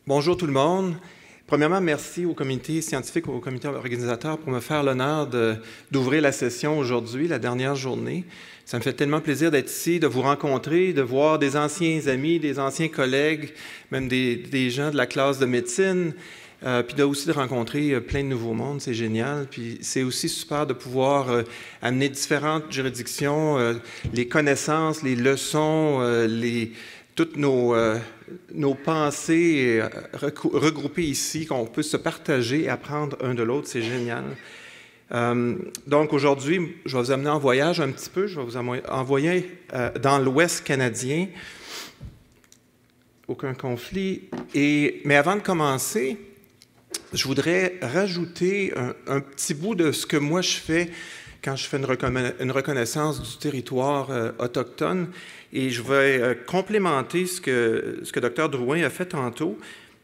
Bonjour tout le monde. Premièrement, merci au comité scientifique, au comité organisateur pour me faire l'honneur d'ouvrir la session aujourd'hui, la dernière journée. Ça me fait tellement plaisir d'être ici, de vous rencontrer, de voir des anciens amis, des anciens collègues, même des gens de la classe de médecine, puis aussi de rencontrer plein de nouveaux mondes, c'est génial. Puis c'est aussi super de pouvoir amener différentes juridictions, les connaissances, les leçons, toutes nos pensées regroupées ici, qu'on peut se partager et apprendre un de l'autre, c'est génial. Donc aujourd'hui, je vais vous amener en voyage un petit peu, je vais vous envoyer dans l'Ouest canadien, aucun conflit. Mais avant de commencer, je voudrais rajouter un petit bout de ce que moi je fais quand je fais une reconnaissance du territoire autochtone. Et je vais complémenter ce que Dr. Drouin a fait tantôt.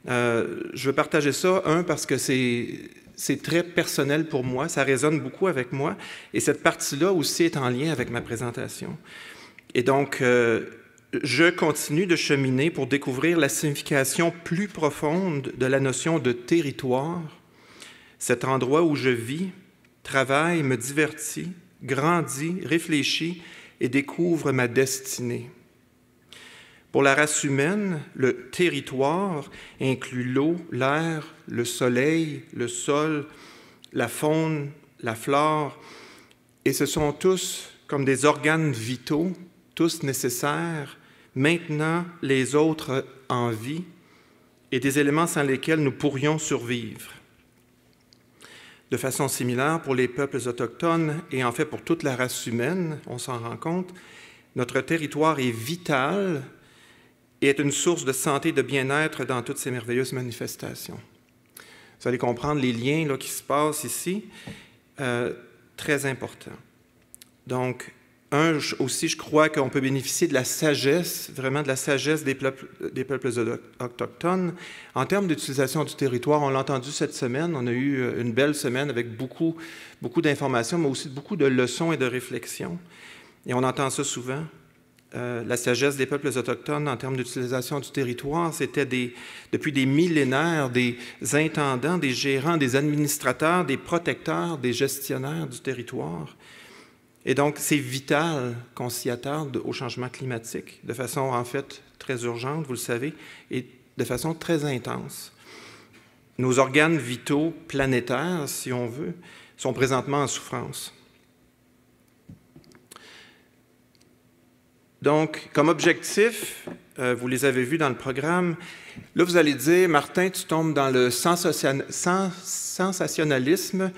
Je veux partager ça, parce que c'est très personnel pour moi, ça résonne beaucoup avec moi, et cette partie-là aussi est en lien avec ma présentation. Et donc, je continue de cheminer pour découvrir la signification plus profonde de la notion de territoire, cet endroit où je vis, travaille, me divertis, grandis, réfléchis et découvre ma destinée. Pour la race humaine, le territoire inclut l'eau, l'air, le soleil, le sol, la faune, la flore, et ce sont tous comme des organes vitaux, tous nécessaires, maintenant les autres en vie, et des éléments sans lesquels nous pourrions survivre. De façon similaire pour les peuples autochtones et en fait pour toute la race humaine, on s'en rend compte, notre territoire est vital et est une source de santé et de bien-être dans toutes ces merveilleuses manifestations. Vous allez comprendre les liens qui se passent ici, très importants. Donc, aussi, je crois qu'on peut bénéficier de la sagesse, vraiment de la sagesse des peuples autochtones. En termes d'utilisation du territoire, on l'a entendu cette semaine, on a eu une belle semaine avec beaucoup d'informations, mais aussi beaucoup de leçons et de réflexions. Et on entend ça souvent. La sagesse des peuples autochtones en termes d'utilisation du territoire, c'était depuis des millénaires, des intendants, des gérants, des administrateurs, des protecteurs, des gestionnaires du territoire. Et donc, c'est vital qu'on s'y attarde au changement climatique de façon, en fait, très urgente, vous le savez, et de façon très intense. Nos organes vitaux planétaires, si on veut, sont présentement en souffrance. Donc, comme objectif, vous les avez vus dans le programme, là, vous allez dire, Martin, tu tombes dans le sensationnalisme.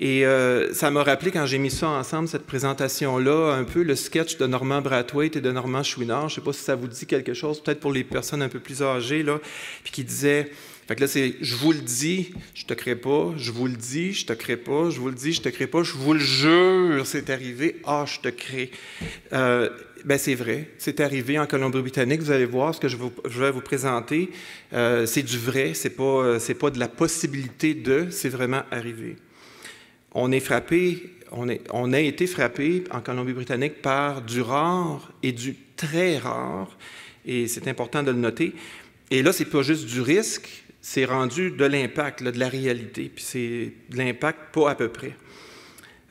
Et ça m'a rappelé, quand j'ai mis ça ensemble, cette présentation-là, un peu le sketch de Normand Brathwaite et de Normand Chouinard. Je ne sais pas si ça vous dit quelque chose, peut-être pour les personnes un peu plus âgées, là, puis qui disait, fait que là, c'est « je vous le dis, je te crée pas, je vous le dis, je te crée pas, je vous le dis, je te crée pas, je vous le jure, c'est arrivé, je te crée ». Ben c'est vrai, c'est arrivé en Colombie-Britannique. Vous allez voir ce que je vais vous présenter. C'est du vrai, c'est pas de la possibilité de, c'est vraiment arrivé. On est frappé, on a été frappé en Colombie-Britannique par du rare et du très rare, et c'est important de le noter. Et là, c'est pas juste du risque, c'est rendu de l'impact, de la réalité, puis c'est de l'impact pas à peu près.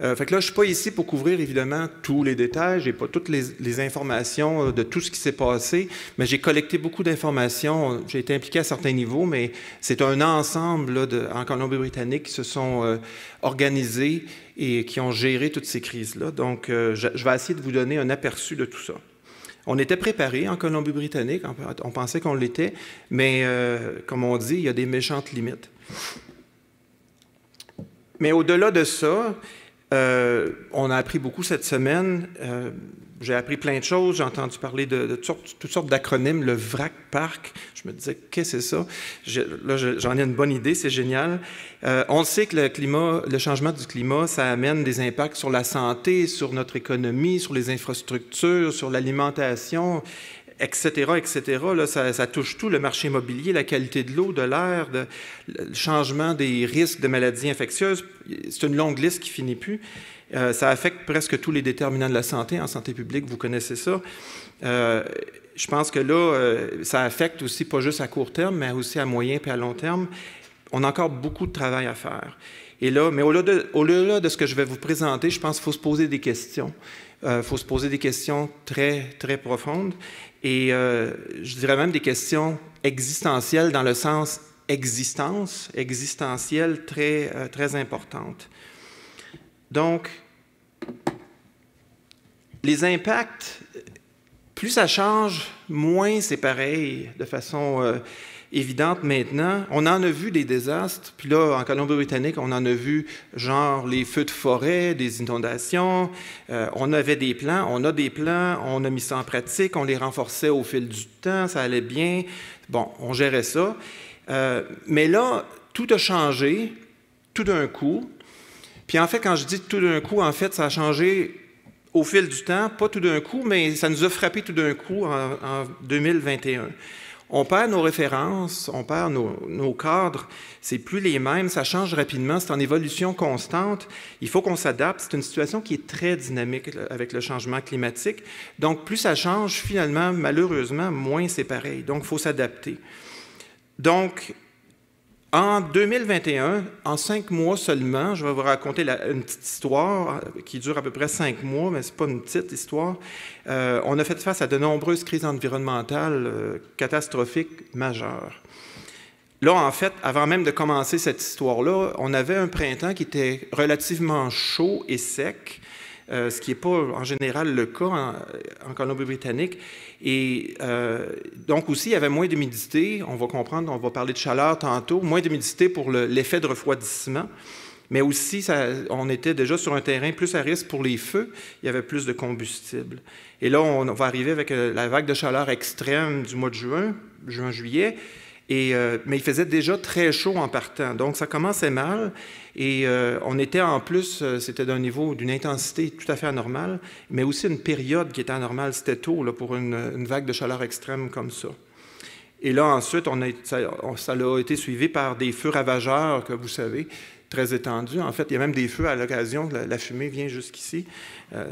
Fait que là, je ne suis pas ici pour couvrir, évidemment, tous les détails. Je n'ai pas toutes les informations de tout ce qui s'est passé, mais j'ai collecté beaucoup d'informations. J'ai été impliqué à certains niveaux, mais c'est un ensemble en Colombie-Britannique qui se sont organisés et qui ont géré toutes ces crises-là. Donc, je vais essayer de vous donner un aperçu de tout ça. On était préparés en Colombie-Britannique, on pensait qu'on l'était, mais comme on dit, il y a des méchantes limites. Mais au-delà de ça, on a appris beaucoup cette semaine. J'ai appris plein de choses. J'ai entendu parler de toutes sortes d'acronymes. Le VRAC Parc. Je me disais, qu'est-ce que c'est ça? J'en ai une bonne idée, c'est génial. On sait que le changement du climat, ça amène des impacts sur la santé, sur notre économie, sur les infrastructures, sur l'alimentation, etc., etc. Là, ça touche tout, le marché immobilier, la qualité de l'eau, de l'air, le changement des risques de maladies infectieuses. C'est une longue liste qui finit plus. Ça affecte presque tous les déterminants de la santé. En santé publique, vous connaissez ça. je pense que là, ça affecte aussi pas juste à court terme, mais aussi à moyen et à long terme. On a encore beaucoup de travail à faire. Et là, mais au-delà de ce que je vais vous présenter, je pense qu'il faut se poser des questions. Il faut se poser des questions très, très profondes et je dirais même des questions existentielles dans le sens existentielle très, très importante. Donc, les impacts, plus ça change, moins c'est pareil de façon évidente maintenant. On en a vu des désastres, puis là, en Colombie-Britannique, on en a vu genre les feux de forêt, des inondations. On avait des plans, on a des plans, on a mis ça en pratique, on les renforçait au fil du temps, ça allait bien. Bon, on gérait ça. Mais là, tout a changé, tout d'un coup. Puis en fait, quand je dis tout d'un coup, en fait, ça a changé au fil du temps, pas tout d'un coup, mais ça nous a frappé tout d'un coup en 2021. On perd nos références, on perd nos cadres, c'est plus les mêmes, ça change rapidement, c'est en évolution constante. Il faut qu'on s'adapte. C'est une situation qui est très dynamique avec le changement climatique. Donc, plus ça change, finalement, malheureusement, moins c'est pareil. Donc, il faut s'adapter. Donc, en 2021, en 5 mois seulement, je vais vous raconter une petite histoire qui dure à peu près 5 mois, mais ce n'est pas une petite histoire. On a fait face à de nombreuses crises environnementales catastrophiques majeures. Là, en fait, avant même de commencer cette histoire-là, on avait un printemps qui était relativement chaud et sec, ce qui n'est pas en général le cas en Colombie-Britannique. Et donc aussi, il y avait moins d'humidité. On va comprendre, on va parler de chaleur tantôt. Moins d'humidité pour l'effet de refroidissement. Mais aussi, on était déjà sur un terrain plus à risque pour les feux. Il y avait plus de combustible. Et là, on va arriver avec la vague de chaleur extrême du mois de juin-juillet. Mais il faisait déjà très chaud en partant. Donc, ça commençait mal. Et on était en plus, c'était d'un niveau, d'une intensité tout à fait anormale, mais aussi une période qui était anormale. C'était tôt là, pour une vague de chaleur extrême comme ça. Et là, ensuite, ça a été suivi par des feux ravageurs, que vous savez, très étendus. En fait, il y a même des feux à l'occasion. La fumée vient jusqu'ici.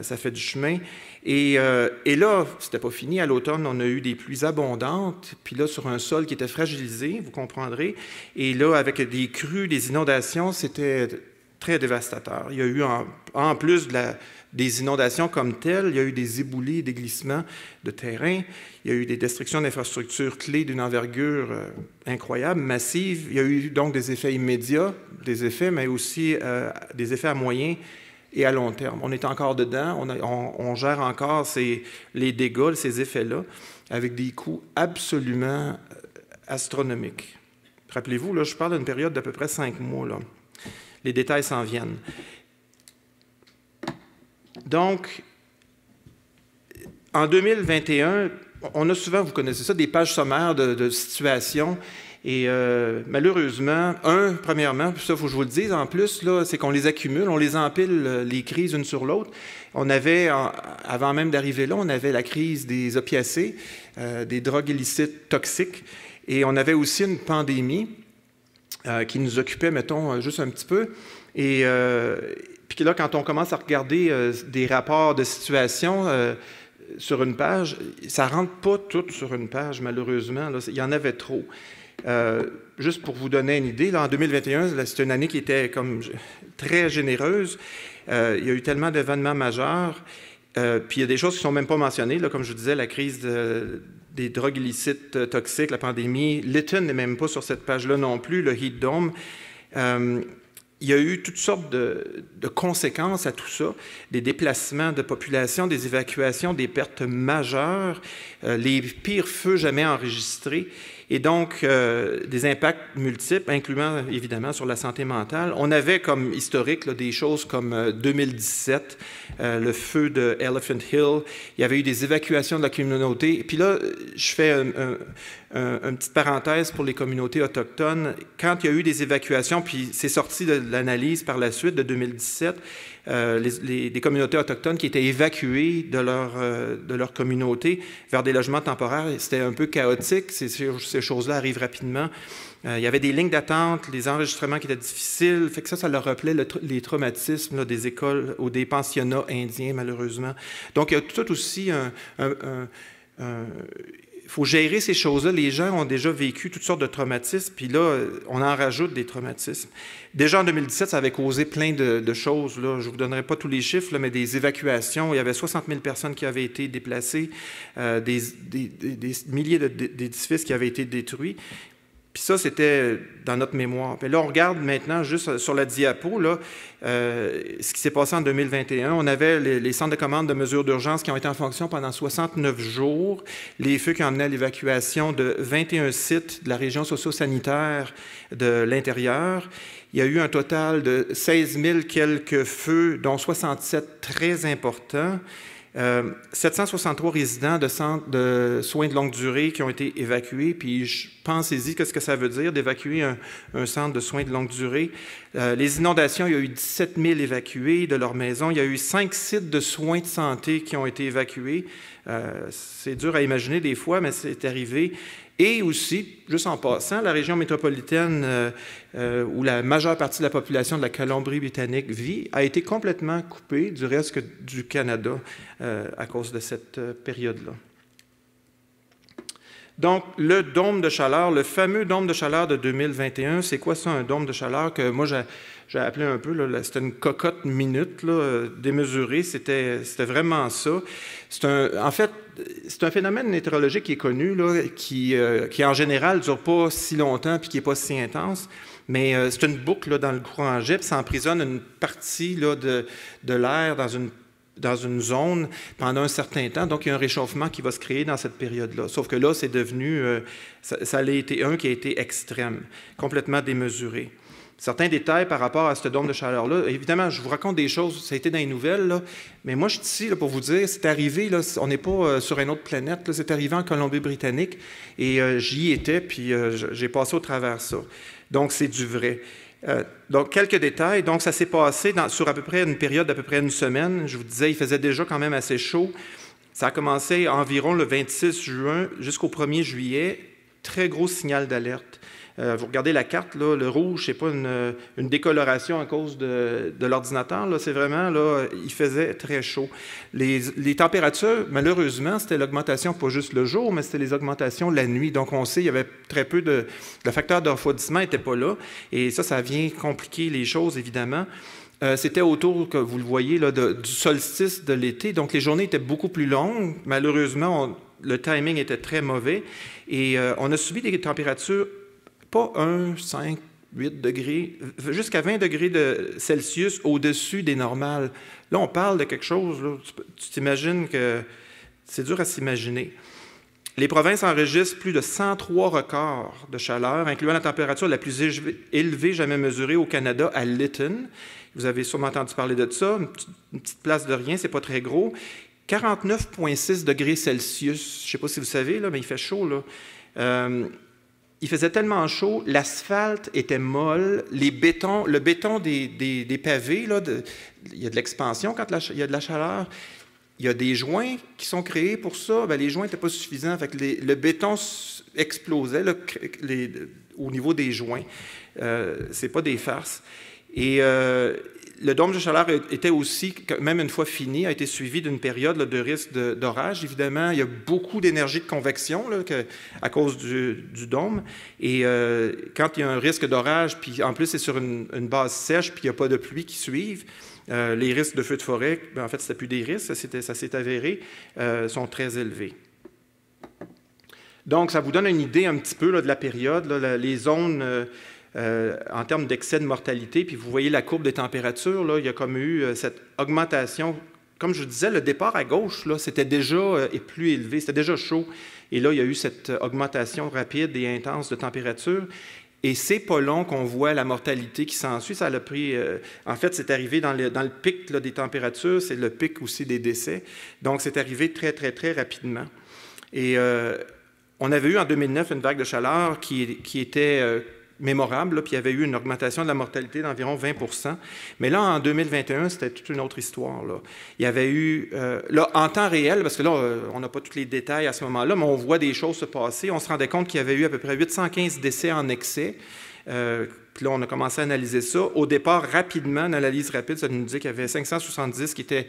Ça fait du chemin. Et là, c'était pas fini. À l'automne, on a eu des pluies abondantes. Puis là, sur un sol qui était fragilisé, vous comprendrez. Et là, avec des crues, des inondations, c'était très dévastateur. Il y a eu, en plus des inondations comme telles, il y a eu des éboulis, des glissements de terrain. Il y a eu des destructions d'infrastructures clés d'une envergure incroyable, massive. Il y a eu donc des effets immédiats, mais aussi des effets à moyen et à long terme. On est encore dedans, on gère encore les dégâts, ces effets-là, avec des coûts absolument astronomiques. Rappelez-vous, là, je parle d'une période d'à peu près 5 mois. Là. Les détails s'en viennent. Donc, en 2021, on a souvent, vous connaissez ça, des pages sommaires de situations. Et malheureusement, premièrement, puis ça, il faut que je vous le dise, en plus, c'est qu'on les accumule, on les empile, les crises une sur l'autre. On avait, avant même d'arriver là, on avait la crise des opiacés, des drogues illicites toxiques, et on avait aussi une pandémie qui nous occupait, mettons, juste un petit peu. Et puis là, quand on commence à regarder des rapports de situation sur une page, ça ne rentre pas tout sur une page, malheureusement. Là, il y en avait trop. Juste pour vous donner une idée, là, en 2021, c'est une année qui était comme très généreuse. Il y a eu tellement d'événements majeurs. Puis il y a des choses qui ne sont même pas mentionnées, là, comme je vous disais, la crise des drogues illicites toxiques, la pandémie. Lytton n'est même pas sur cette page-là non plus, le Heat Dome. Il y a eu toutes sortes de conséquences à tout ça, des déplacements de population, des évacuations, des pertes majeures, les pires feux jamais enregistrés, et donc des impacts multiples, incluant évidemment sur la santé mentale. On avait comme historique là, des choses comme 2017, le feu de Elephant Hill, il y avait eu des évacuations de la communauté. Et puis là, je fais une petite parenthèse pour les communautés autochtones. Quand il y a eu des évacuations, puis c'est sorti de l'analyse par la suite de 2017, des communautés autochtones qui étaient évacuées de leur communauté vers des logements temporaires. C'était un peu chaotique. Ces choses-là arrivent rapidement. Il y avait des lignes d'attente, les enregistrements qui étaient difficiles. Fait que ça leur rappelait les traumatismes là, des écoles ou des pensionnats indiens, malheureusement. Donc, il y a tout aussi il faut gérer ces choses-là. Les gens ont déjà vécu toutes sortes de traumatismes, puis là, on en rajoute des traumatismes. Déjà en 2017, ça avait causé plein de choses. Là. Je ne vous donnerai pas tous les chiffres, là, mais des évacuations. Il y avait 60 000 personnes qui avaient été déplacées, des milliers d'édifices qui avaient été détruits. Puis ça, c'était dans notre mémoire. Puis là, on regarde maintenant, juste sur la diapo, là, ce qui s'est passé en 2021. On avait les centres de commande de mesures d'urgence qui ont été en fonction pendant 69 jours. Les feux qui ont amené à l'évacuation de 21 sites de la région socio-sanitaire de l'intérieur. Il y a eu un total de 16 000 quelques feux, dont 67 très importants. 763 résidents de centres de soins de longue durée qui ont été évacués. Puis pensez-y, qu'est-ce que ça veut dire d'évacuer un centre de soins de longue durée? Les inondations, il y a eu 17 000 évacués de leur maison. Il y a eu 5 sites de soins de santé qui ont été évacués. C'est dur à imaginer des fois, mais c'est arrivé. Et aussi, juste en passant, la région métropolitaine où la majeure partie de la population de la Colombie-Britannique vit a été complètement coupée du reste du Canada à cause de cette période-là. Donc, le dôme de chaleur, le fameux dôme de chaleur de 2021, c'est quoi ça, un dôme de chaleur que moi j'ai appelé un peu, c'était une cocotte minute là, démesurée, c'était vraiment ça. En fait, c'est un phénomène météorologique qui est connu, là, qui en général ne dure pas si longtemps et qui n'est pas si intense, mais c'est une boucle là, dans le courant jet, puis ça emprisonne une partie là, de l'air dans une zone pendant un certain temps. Donc, il y a un réchauffement qui va se créer dans cette période-là. Sauf que là, c'est devenu, ça a été un qui a été extrême, complètement démesuré. Certains détails par rapport à ce dôme de chaleur-là. Évidemment, je vous raconte des choses, ça a été dans les nouvelles, là, mais moi, je suis ici là, pour vous dire, c'est arrivé, là, on n'est pas sur une autre planète, c'est arrivé en Colombie-Britannique, et j'y étais, puis j'ai passé au travers ça. Donc, c'est du vrai. Donc, quelques détails. Donc, ça s'est passé sur à peu près une période d'à peu près une semaine. Je vous disais, il faisait déjà quand même assez chaud. Ça a commencé environ le 26 juin jusqu'au 1er juillet. Très gros signal d'alerte. Vous regardez la carte, là, le rouge, ce n'est pas une décoloration à cause de l'ordinateur. C'est vraiment, là, il faisait très chaud. Les températures, malheureusement, c'était l'augmentation, pas juste le jour, mais c'était les augmentations la nuit. Donc, on sait, il y avait très peu de... Le facteur de refroidissement n'était pas là. Et ça vient compliquer les choses, évidemment. C'était autour, que vous le voyez, là, du solstice de l'été. Donc, les journées étaient beaucoup plus longues. Malheureusement, le timing était très mauvais. Et on a subi des températures pas 1, 5, 8 degrés, jusqu'à 20 degrés Celsius au-dessus des normales. Là, on parle de quelque chose, là, tu t'imagines que c'est dur à s'imaginer. Les provinces enregistrent plus de 103 records de chaleur, incluant la température la plus élevée jamais mesurée au Canada, à Lytton. Vous avez sûrement entendu parler de ça, une petite place de rien, c'est pas très gros. 49,6 degrés Celsius. Je ne sais pas si vous savez, là, mais il fait chaud, là. Il faisait tellement chaud, l'asphalte était molle, le béton des pavés, là, il y a de l'expansion quand il y a de la chaleur. Il y a des joints qui sont créés pour ça. Bien, les joints n'étaient pas suffisants. Fait que le béton explosait là, au niveau des joints. Ce n'est pas des farces. Et le dôme de chaleur était aussi, même une fois fini, a été suivi d'une période là, de risque d'orage. Évidemment, il y a beaucoup d'énergie de convection là, à cause du dôme. Et quand il y a un risque d'orage, puis en plus c'est sur une base sèche, puis il n'y a pas de pluie qui suivent, les risques de feux de forêt, bien, en fait, ce n'était plus des risques, ça s'est avéré, sont très élevés. Donc, ça vous donne une idée un petit peu là, de la période, là, les zones... en termes d'excès de mortalité, puis vous voyez la courbe des températures, là, il y a comme eu cette augmentation. Comme je vous disais, le départ à gauche, là, c'était déjà plus élevé, c'était déjà chaud. Et là, il y a eu cette augmentation rapide et intense de température. Et c'est pas long qu'on voit la mortalité qui s'ensuit. Ça l'a pris... en fait, c'est arrivé dans le pic là, des températures, c'est le pic aussi des décès. Donc, c'est arrivé très, très, très rapidement. Et on avait eu en 2009 une vague de chaleur qui était... mémorable, là, puis il y avait eu une augmentation de la mortalité d'environ 20 %. Mais là, en 2021, c'était toute une autre histoire. Là. Il y avait eu, là, en temps réel, parce que là, on n'a pas tous les détails à ce moment-là, mais on voit des choses se passer. On se rendait compte qu'il y avait eu à peu près 815 décès en excès. Puis là, on a commencé à analyser ça. Au départ, rapidement, une analyse rapide, ça nous dit qu'il y avait 570 qui étaient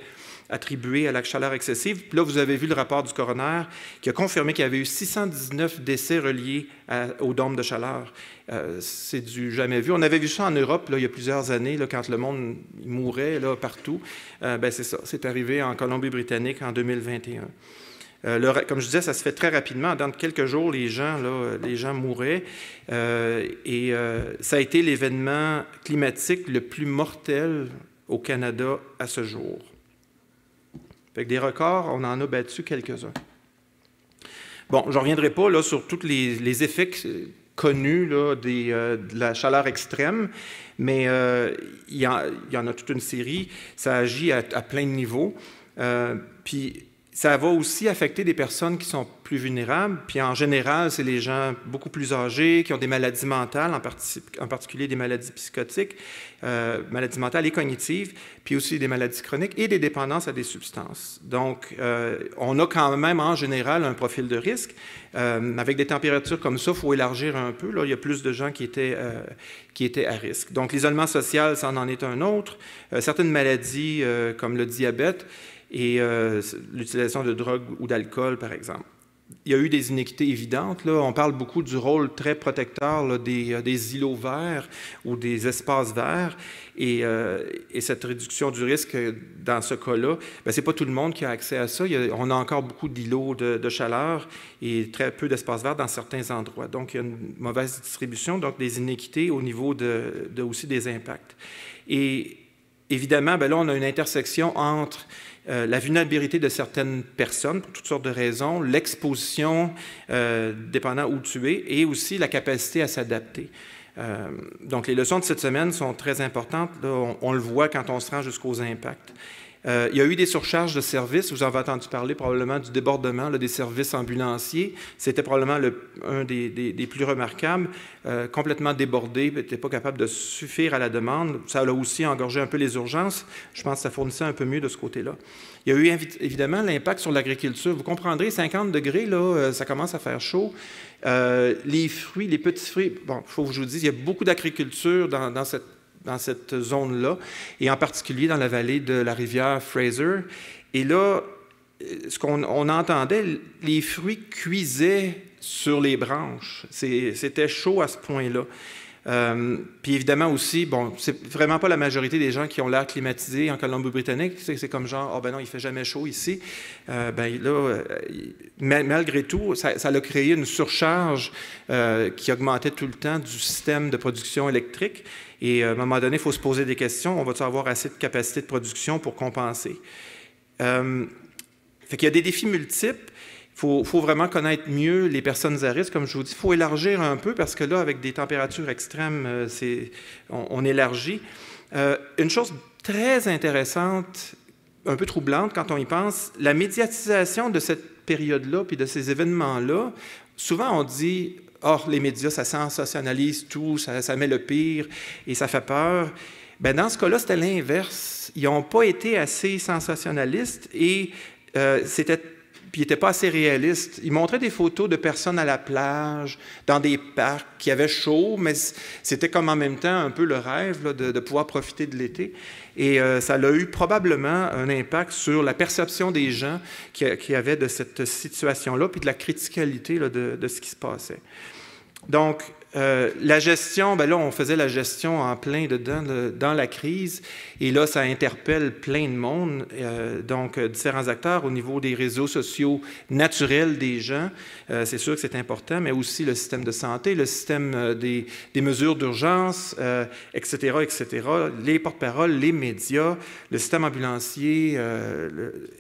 attribué à la chaleur excessive. Puis là, vous avez vu le rapport du coroner qui a confirmé qu'il y avait eu 619 décès reliés au dôme de chaleur. C'est du jamais vu. On avait vu ça en Europe là, il y a plusieurs années, là, quand le monde mourait là, partout. C'est ça, c'est arrivé en Colombie-Britannique en 2021. Comme je disais, ça se fait très rapidement. Dans quelques jours, les gens mouraient. Ça a été l'événement climatique le plus mortel au Canada à ce jour. Fait que des records, on en a battu quelques-uns. Bon, je ne reviendrai pas là, sur tous les effets connus là, de la chaleur extrême, mais il y en a toute une série. Ça agit à plein de niveaux. Puis ça va aussi affecter des personnes qui sont plus vulnérables. Puis en général, c'est les gens beaucoup plus âgés, qui ont des maladies mentales, en particulier des maladies psychotiques, maladies mentales et cognitives, puis aussi des maladies chroniques et des dépendances à des substances. Donc, on a quand même en général un profil de risque. Avec des températures comme ça, il faut élargir un peu. Là, il y a plus de gens qui étaient à risque. Donc, l'isolement social, ça en est un autre. Certaines maladies, comme le diabète, et l'utilisation de drogue ou d'alcool, par exemple. Il y a eu des inéquités évidentes. Là. On parle beaucoup du rôle très protecteur là, des îlots verts ou des espaces verts. Et cette réduction du risque, dans ce cas-là, ce n'est pas tout le monde qui a accès à ça. On a encore beaucoup d'îlots de chaleur et très peu d'espaces verts dans certains endroits. Donc, il y a une mauvaise distribution, donc des inéquités au niveau aussi des impacts. Et évidemment, là, on a une intersection entre la vulnérabilité de certaines personnes, pour toutes sortes de raisons, l'exposition, dépendant où tu es, et aussi la capacité à s'adapter. Donc, les leçons de cette semaine sont très importantes. Là, on le voit quand on se rend jusqu'aux impacts. Il y a eu des surcharges de services. Vous en avez entendu parler probablement du débordement là, des services ambulanciers. C'était probablement un des plus remarquables. Complètement débordé, n'était pas capable de suffire à la demande. Ça a aussi engorgé un peu les urgences. Je pense que ça fournissait un peu mieux de ce côté-là. Il y a eu évidemment l'impact sur l'agriculture. Vous comprendrez, 50 degrés, là, ça commence à faire chaud. Les fruits, les petits fruits, bon, il faut que je vous dise, il y a beaucoup d'agriculture dans cette zone-là, et en particulier dans la vallée de la rivière Fraser. Et là, ce qu'on entendait, les fruits cuisaient sur les branches. C'était chaud à ce point-là. Puis évidemment aussi, bon, c'est vraiment pas la majorité des gens qui ont l'air climatisés en Colombie-Britannique. C'est comme genre, oh ben non, il fait jamais chaud ici. Malgré tout, ça a créé une surcharge qui augmentait tout le temps du système de production électrique. Et à un moment donné, il faut se poser des questions. On va-t-il avoir assez de capacité de production pour compenser? Fait qu'il y a des défis multiples. Il faut vraiment connaître mieux les personnes à risque. Comme je vous dis, il faut élargir un peu parce que là, avec des températures extrêmes, on élargit. Une chose très intéressante, un peu troublante quand on y pense, la médiatisation de cette période-là puis de ces événements-là, souvent on dit « Oh, les médias, ça sensationnalise tout, ça met le pire et ça fait peur ». Bien, dans ce cas-là, c'était l'inverse. Ils n'ont pas été assez sensationnalistes et puis ils n'étaient pas assez réalistes. Ils montraient des photos de personnes à la plage, dans des parcs, qui avaient chaud, mais c'était comme en même temps un peu le rêve là, de pouvoir profiter de l'été. Et ça a eu probablement un impact sur la perception des gens qui avaient de cette situation-là, puis de la criticalité là, de ce qui se passait. Donc, la gestion, bien là, on faisait la gestion en plein dedans, dans la crise, et là, ça interpelle plein de monde, donc différents acteurs au niveau des réseaux sociaux naturels des gens, c'est sûr que c'est important, mais aussi le système de santé, le système des mesures d'urgence, etc., les porte-paroles, les médias, le système ambulancier,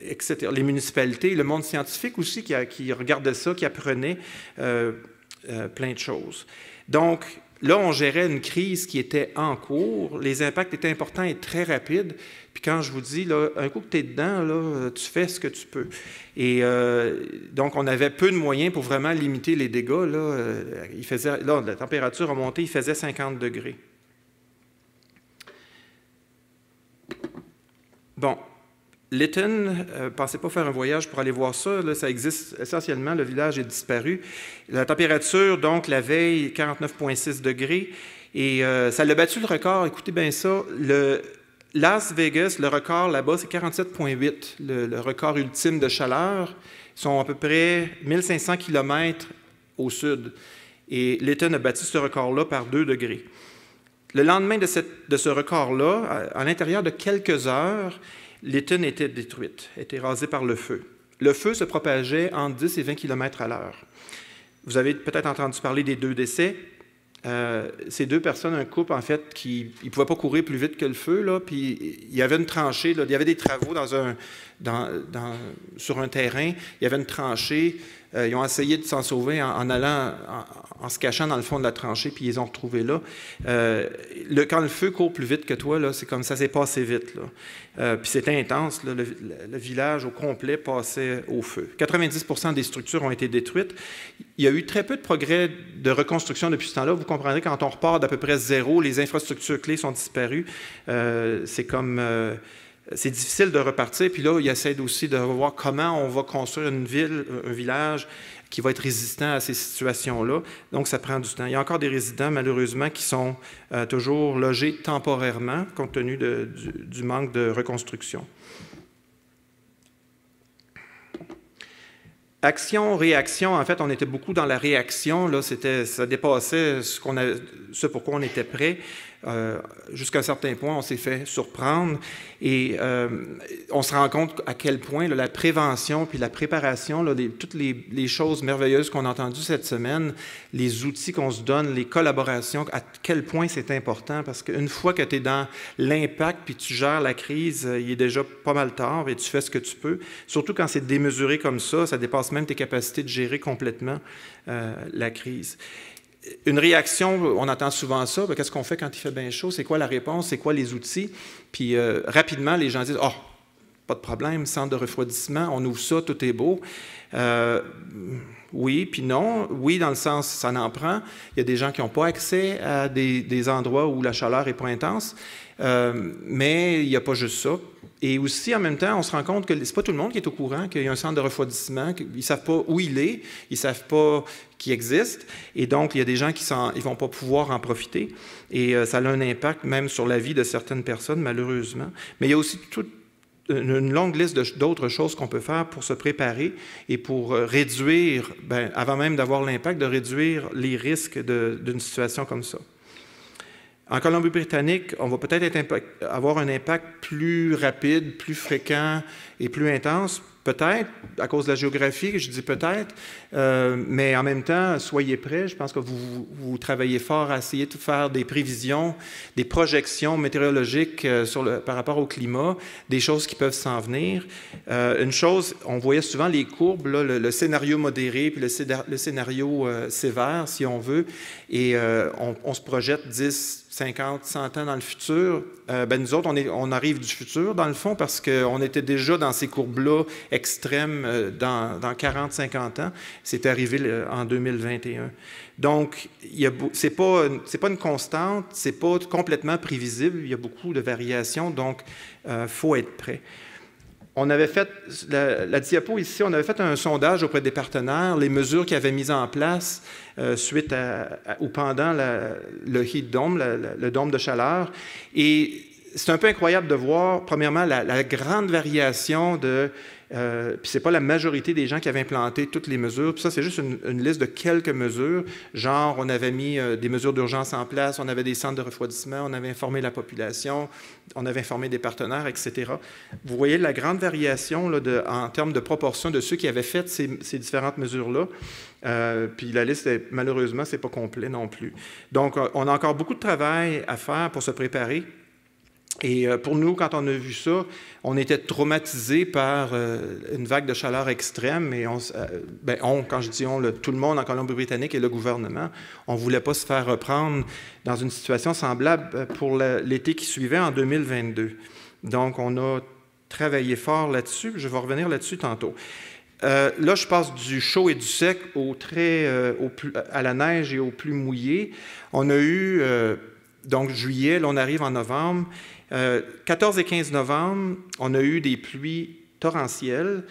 etc., les municipalités, le monde scientifique aussi qui regardait ça, qui apprenait plein de choses. Donc, là, on gérait une crise qui était en cours. Les impacts étaient importants et très rapides. Puis quand je vous dis, là, un coup que tu es dedans, là, tu fais ce que tu peux. Et donc, on avait peu de moyens pour vraiment limiter les dégâts. Là, la température a monté, il faisait 50 degrés. Bon. Lytton, pensez pas faire un voyage pour aller voir ça. Là, ça existe essentiellement. Le village est disparu. La température, donc, la veille, 49,6 degrés. Et ça l'a battu le record. Écoutez bien ça. Las Vegas, le record là-bas, c'est 47,8, le record ultime de chaleur. Ils sont à peu près 1500 km au sud. Et Lytton a battu ce record-là par 2 degrés. Le lendemain de ce record-là, à l'intérieur de quelques heures, Lytton était détruite, était rasée par le feu. Le feu se propageait entre 10 et 20 km à l'heure. Vous avez peut-être entendu parler des 2 décès. Ces 2 personnes, un couple, en fait, qui ne pouvaient pas courir plus vite que le feu, là, puis il y avait une tranchée, là, il y avait des travaux sur un terrain, il y avait une tranchée, ils ont essayé de s'en sauver en se cachant dans le fond de la tranchée, puis ils les ont retrouvés là. Quand le feu court plus vite que toi, là, c'est comme ça s'est passé vite, là. Puis c'était intense, là, le village au complet passait au feu. 90% des structures ont été détruites. Il y a eu très peu de progrès de reconstruction depuis ce temps-là. Vous comprendrez, quand on repart d'à peu près 0, les infrastructures clés sont disparues. C'est difficile de repartir. Puis là, il essaie aussi de voir comment on va construire une ville, un village qui va être résistant à ces situations-là. Donc, ça prend du temps. Il y a encore des résidents, malheureusement, qui sont toujours logés temporairement, compte tenu du manque de reconstruction. Action, réaction, en fait, on était beaucoup dans la réaction. Là, ça dépassait ce pourquoi on était prêt. Jusqu'à un certain point, on s'est fait surprendre et on se rend compte à quel point là, la prévention puis la préparation, là, toutes les choses merveilleuses qu'on a entendues cette semaine, les outils qu'on se donne, les collaborations, à quel point c'est important parce qu'une fois que tu es dans l'impact puis tu gères la crise, il est déjà pas mal tard et tu fais ce que tu peux. Surtout quand c'est démesuré comme ça dépasse même tes capacités de gérer complètement la crise. Une réaction, on entend souvent ça, qu'est-ce qu'on fait quand il fait bien chaud? C'est quoi la réponse? C'est quoi les outils? Puis rapidement, les gens disent « Oh, pas de problème, centre de refroidissement, on ouvre ça, tout est beau. » Oui, puis non. Oui, dans le sens, ça en prend. Il y a des gens qui n'ont pas accès à des endroits où la chaleur n'est pas intense, mais il n'y a pas juste ça. Et aussi, en même temps, on se rend compte que ce n'est pas tout le monde qui est au courant qu'il y a un centre de refroidissement, qu'ils ne savent pas où il est, ils ne savent pas qu'il existe, et donc il y a des gens qui ne vont pas pouvoir en profiter, et ça a un impact même sur la vie de certaines personnes, malheureusement. Mais il y a aussi toute une longue liste d'autres choses qu'on peut faire pour se préparer et pour réduire, avant même d'avoir l'impact, de réduire les risques d'une situation comme ça. En Colombie-Britannique, on va peut-être avoir un impact plus rapide, plus fréquent et plus intense, peut-être, à cause de la géographie, je dis peut-être, mais en même temps, soyez prêts. Je pense que vous travaillez fort à essayer de faire des prévisions, des projections météorologiques par rapport au climat, des choses qui peuvent s'en venir. Une chose, on voyait souvent les courbes, là, le scénario modéré puis le scénario sévère, si on veut, et on se projette 10, 50, 100 ans dans le futur. Nous autres, on arrive du futur, dans le fond, parce qu'on était déjà dans ces courbes-là extrêmes dans 40, 50 ans. C'est arrivé en 2021. Donc, c'est pas une constante, c'est pas complètement prévisible. Il y a beaucoup de variations, donc il faut être prêt. On avait fait, la diapo ici, on avait fait un sondage auprès des partenaires, les mesures qu'ils avaient mises en place suite ou pendant le heat dome, le dôme de chaleur. Et c'est un peu incroyable de voir, premièrement, la grande variation puis c'est pas la majorité des gens qui avaient implanté toutes les mesures. Puis ça, c'est juste une liste de quelques mesures. Genre, on avait mis des mesures d'urgence en place, on avait des centres de refroidissement, on avait informé la population, on avait informé des partenaires, etc. Vous voyez la grande variation là, en termes de proportion de ceux qui avaient fait ces différentes mesures-là. Puis la liste, malheureusement, c'est pas complet non plus. Donc, on a encore beaucoup de travail à faire pour se préparer. Et pour nous, quand on a vu ça, on était traumatisés par une vague de chaleur extrême. Et quand je dis on, tout le monde en Colombie-Britannique et le gouvernement, on ne voulait pas se faire reprendre dans une situation semblable pour l'été qui suivait en 2022. Donc, on a travaillé fort là-dessus. Je vais revenir là-dessus tantôt. Là, je passe du chaud et du sec à la neige et au plus mouillé. On a eu, donc juillet, là, on arrive en novembre. 14 et 15 novembre, on a eu des pluies torrentielles.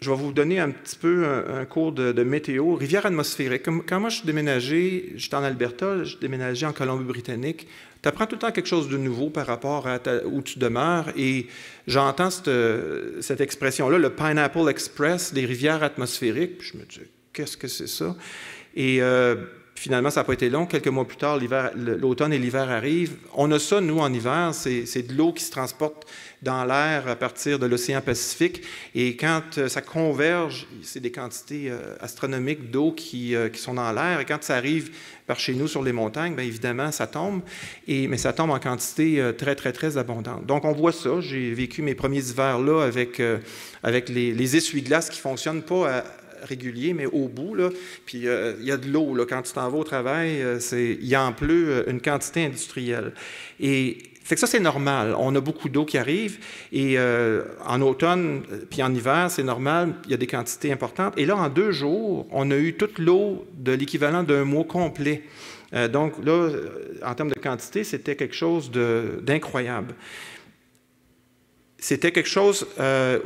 je vais vous donner un petit peu un cours de météo. Rivière atmosphérique. Quand moi, je suis déménagé, j'étais en Alberta, je déménageais en Colombie-Britannique. Tu apprends tout le temps quelque chose de nouveau par rapport à où tu demeures. Et j'entends cette expression-là, le Pineapple Express, les rivières atmosphériques. Puis je me dis, qu'est-ce que c'est ça? Et finalement, ça n'a pas été long. Quelques mois plus tard, l'automne et l'hiver arrivent. On a ça, nous, en hiver. C'est de l'eau qui se transporte dans l'air à partir de l'océan Pacifique. Et quand ça converge, c'est des quantités astronomiques d'eau qui sont dans l'air. Et quand ça arrive par chez nous sur les montagnes, bien évidemment, ça tombe. Mais ça tombe en quantité très, très, très abondante. Donc, on voit ça. J'ai vécu mes premiers hivers là avec les essuie-glaces qui ne fonctionnent pas régulier, mais au bout, là, puis il y a de l'eau. Là, quand tu t'en vas au travail, il en pleut une quantité industrielle. Et fait que ça, c'est normal. On a beaucoup d'eau qui arrive. Et en automne, puis en hiver, c'est normal, il y a des quantités importantes. Et là, en 2 jours, on a eu toute l'eau de l'équivalent d'un mois complet. Donc là, en termes de quantité, c'était quelque chose d'incroyable. C'était quelque chose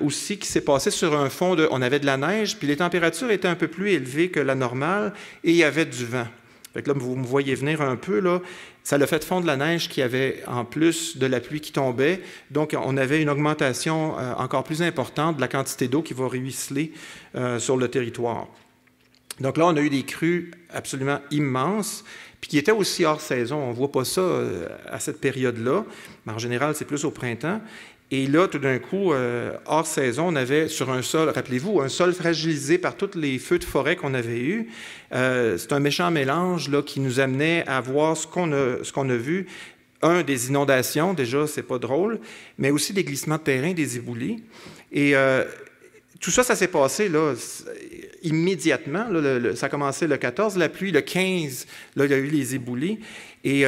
aussi qui s'est passé sur un fond on avait de la neige, puis les températures étaient un peu plus élevées que la normale, et il y avait du vent. Fait que là, vous me voyez venir un peu, là. Ça l'a fait fondre la neige qui avait, en plus de la pluie qui tombait. Donc, on avait une augmentation encore plus importante de la quantité d'eau qui va ruisseler sur le territoire. Donc là, on a eu des crues absolument immenses, puis qui étaient aussi hors saison. On ne voit pas ça à cette période-là, mais en général, c'est plus au printemps. Et là, tout d'un coup, hors saison, on avait sur un sol, rappelez-vous, un sol fragilisé par tous les feux de forêt qu'on avait eus. C'est un méchant mélange là, qui nous amenait à voir ce qu'on a vu. Des inondations, déjà, c'est pas drôle, mais aussi des glissements de terrain, des éboulis. Et tout ça, ça s'est passé là, immédiatement. Là, ça a commencé le 14, la pluie, le 15, là, il y a eu les éboulis. Et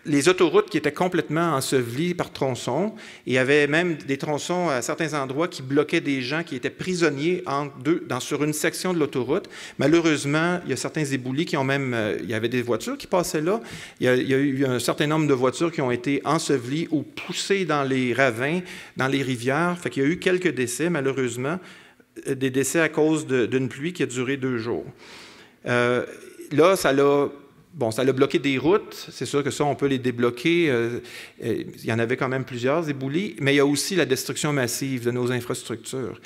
les autoroutes qui étaient complètement ensevelies par tronçons. Et il y avait même des tronçons à certains endroits qui bloquaient des gens qui étaient prisonniers sur une section de l'autoroute. Malheureusement, il y a certains éboulis qui ont même... il y avait des voitures qui passaient là. Il y a eu un certain nombre de voitures qui ont été ensevelies ou poussées dans les ravins, dans les rivières. Fait qu'il y a eu quelques décès, malheureusement, des décès à cause d'une pluie qui a duré 2 jours. Là, ça l'a bloqué des routes. C'est sûr que ça, on peut les débloquer. Il y en avait quand même plusieurs éboulis. Mais il y a aussi la destruction massive de nos infrastructures.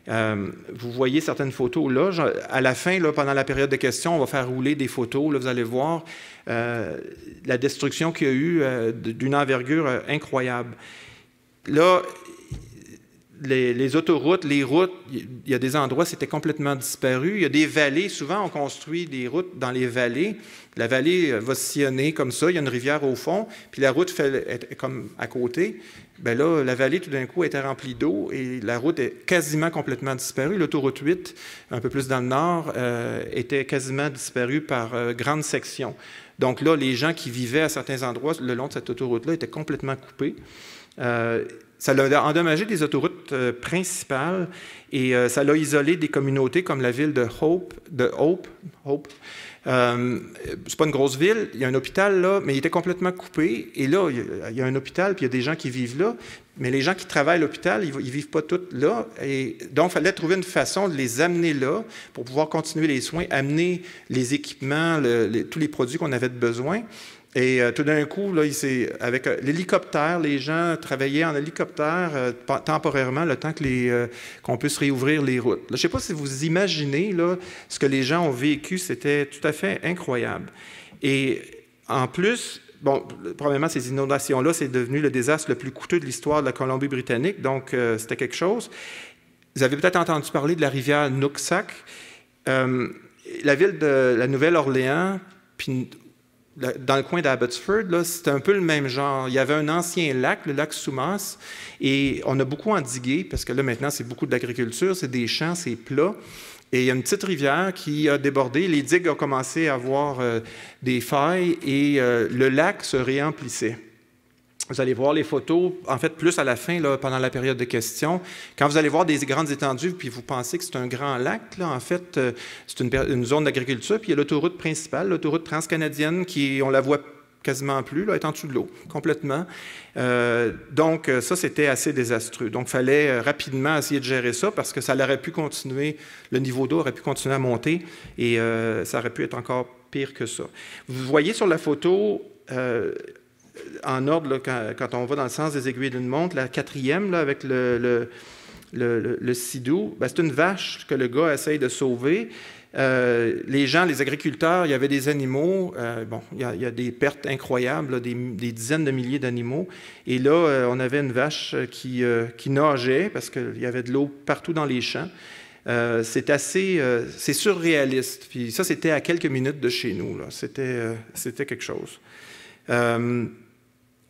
Vous voyez certaines photos là. À la fin, là, pendant la période de questions, on va faire rouler des photos. Là, vous allez voir la destruction qu'il y a eu d'une envergure incroyable. Là, les autoroutes, les routes, il y a des endroits, c'était complètement disparu. Il y a des vallées. Souvent, on construit des routes dans les vallées. La vallée va sillonner comme ça. Il y a une rivière au fond, puis la route est comme à côté. Bien là, la vallée, tout d'un coup, était remplie d'eau et la route est quasiment complètement disparue. L'autoroute 8, un peu plus dans le nord, était quasiment disparue par grandes sections. Donc là, les gens qui vivaient à certains endroits le long de cette autoroute-là étaient complètement coupés. Ça l'a endommagé des autoroutes principales et ça l'a isolé des communautés comme la ville de Hope. C'est pas une grosse ville, il y a un hôpital là, mais il était complètement coupé. Et là, il y a un hôpital, puis il y a des gens qui vivent là, mais les gens qui travaillent à l'hôpital, ils ne vivent pas tous là. Et donc, il fallait trouver une façon de les amener là pour pouvoir continuer les soins, amener les équipements, tous les produits qu'on avait besoin. Et tout d'un coup, là, avec l'hélicoptère, les gens travaillaient en hélicoptère temporairement le temps qu'on puisse réouvrir les routes. Là, je ne sais pas si vous imaginez là, ce que les gens ont vécu, c'était tout à fait incroyable. Et en plus, bon, premièrement, ces inondations-là, c'est devenu le désastre le plus coûteux de l'histoire de la Colombie-Britannique, donc c'était quelque chose. Vous avez peut-être entendu parler de la rivière Nooksack. La ville de la Nouvelle-Orléans, puis dans le coin d'Abbotsford, c'était un peu le même genre. Il y avait un ancien lac, le lac Soumas, et on a beaucoup endigué, parce que là, maintenant, c'est beaucoup d'agriculture, c'est des champs, c'est plat. Et il y a une petite rivière qui a débordé. Les digues ont commencé à avoir des failles et le lac se réemplissait. Vous allez voir les photos, en fait, plus à la fin, là, pendant la période de questions. Quand vous allez voir des grandes étendues, puis vous pensez que c'est un grand lac, là, en fait, c'est une zone d'agriculture. Puis il y a l'autoroute principale, l'autoroute transcanadienne, on la voit quasiment plus, là, est en dessous de l'eau, complètement. Donc, ça, c'était assez désastreux. Donc, il fallait rapidement essayer de gérer ça parce que ça aurait pu continuer, le niveau d'eau aurait pu continuer à monter et ça aurait pu être encore pire que ça. Vous voyez sur la photo, en ordre, là, quand on va dans le sens des aiguilles d'une montre, la quatrième, là, avec le sidou, ben, c'est une vache que le gars essaye de sauver. Les gens, les agriculteurs, il y avait des animaux. Bon, il y a des pertes incroyables, là, des dizaines de milliers d'animaux. Et là, on avait une vache qui nageait parce qu'il y avait de l'eau partout dans les champs. C'est surréaliste. Puis ça, c'était à quelques minutes de chez nous. C'était quelque chose.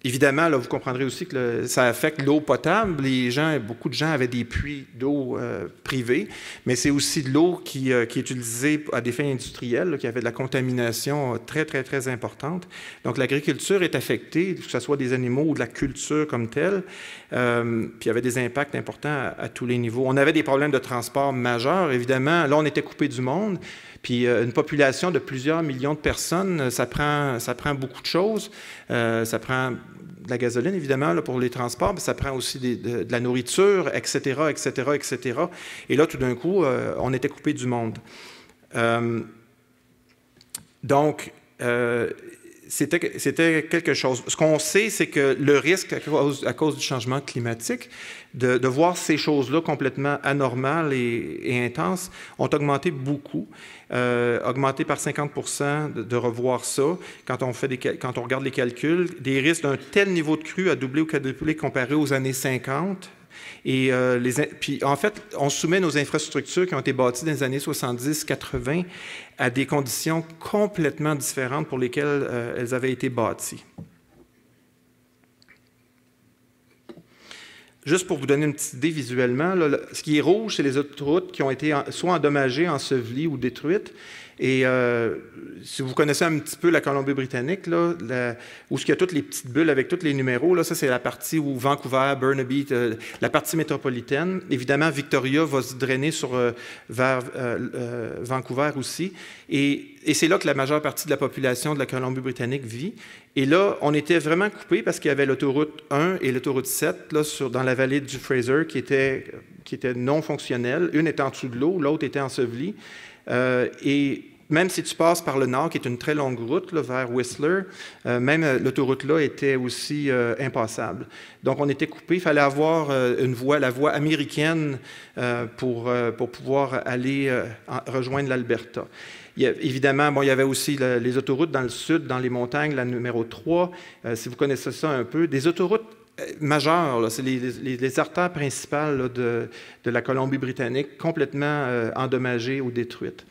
Évidemment, là, vous comprendrez aussi que ça affecte l'eau potable. Beaucoup de gens avaient des puits d'eau privés, mais c'est aussi de l'eau qui est utilisée à des fins industrielles, là, qui avait de la contamination très, très, très importante. Donc, l'agriculture est affectée, que ce soit des animaux ou de la culture comme telle. Puis, il y avait des impacts importants à tous les niveaux. On avait des problèmes de transport majeurs, évidemment. Là, on était coupé du monde. Puis une population de plusieurs millions de personnes, ça prend beaucoup de choses. Ça prend de la gasoline, évidemment, là, pour les transports, mais ça prend aussi de la nourriture, etc., etc., etc. Et là, tout d'un coup, on était coupé du monde. Donc, c'était quelque chose. Ce qu'on sait, c'est que le risque, à cause du changement climatique, de voir ces choses-là complètement anormales et intenses, ont augmenté beaucoup, augmenté par 50 % de revoir ça. Quand on regarde les calculs, des risques d'un tel niveau de crue a doublé ou quadruplé comparé aux années 50. Et puis, en fait, on soumet nos infrastructures qui ont été bâties dans les années 70-80 à des conditions complètement différentes pour lesquelles elles avaient été bâties. Juste pour vous donner une petite idée visuellement, là, ce qui est rouge, c'est les autoroutes qui ont été soit endommagées, ensevelies ou détruites. Et si vous connaissez un petit peu la Colombie-Britannique, là, où il y a toutes les petites bulles avec tous les numéros, là, ça c'est la partie où Vancouver, Burnaby, la partie métropolitaine. Évidemment, Victoria va se drainer vers Vancouver aussi. Et c'est là que la majeure partie de la population de la Colombie-Britannique vit. Et là, on était vraiment coupés parce qu'il y avait l'autoroute 1 et l'autoroute 7 là, dans la vallée du Fraser qui étaient non fonctionnelles. Une était en dessous de l'eau, l'autre était ensevelie. Et même si tu passes par le nord, qui est une très longue route là, vers Whistler, même l'autoroute là était aussi impassable. Donc, on était coupé. Il fallait avoir la voie américaine pour pouvoir aller rejoindre l'Alberta. Évidemment, bon, il y avait aussi les autoroutes dans le sud, dans les montagnes, la numéro 3, si vous connaissez ça un peu. Des autoroutes majeures, c'est les artères principales là, de la Colombie-Britannique, complètement endommagées ou détruites.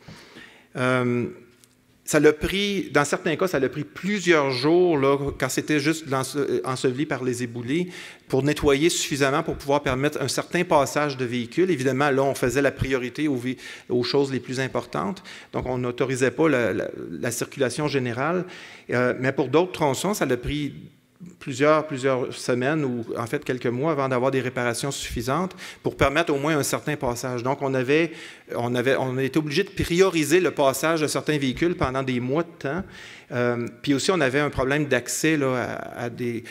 Ça l'a pris, dans certains cas, ça l'a pris plusieurs jours, là, quand c'était juste enseveli par les éboulis, pour nettoyer suffisamment pour pouvoir permettre un certain passage de véhicules. Évidemment, là, on faisait la priorité aux choses les plus importantes. Donc, on n'autorisait pas la circulation générale. Mais pour d'autres tronçons, ça l'a pris plusieurs semaines ou en fait quelques mois avant d'avoir des réparations suffisantes pour permettre au moins un certain passage. Donc, on a été obligé de prioriser le passage de certains véhicules pendant des mois de temps. Puis aussi, on avait un problème d'accès à des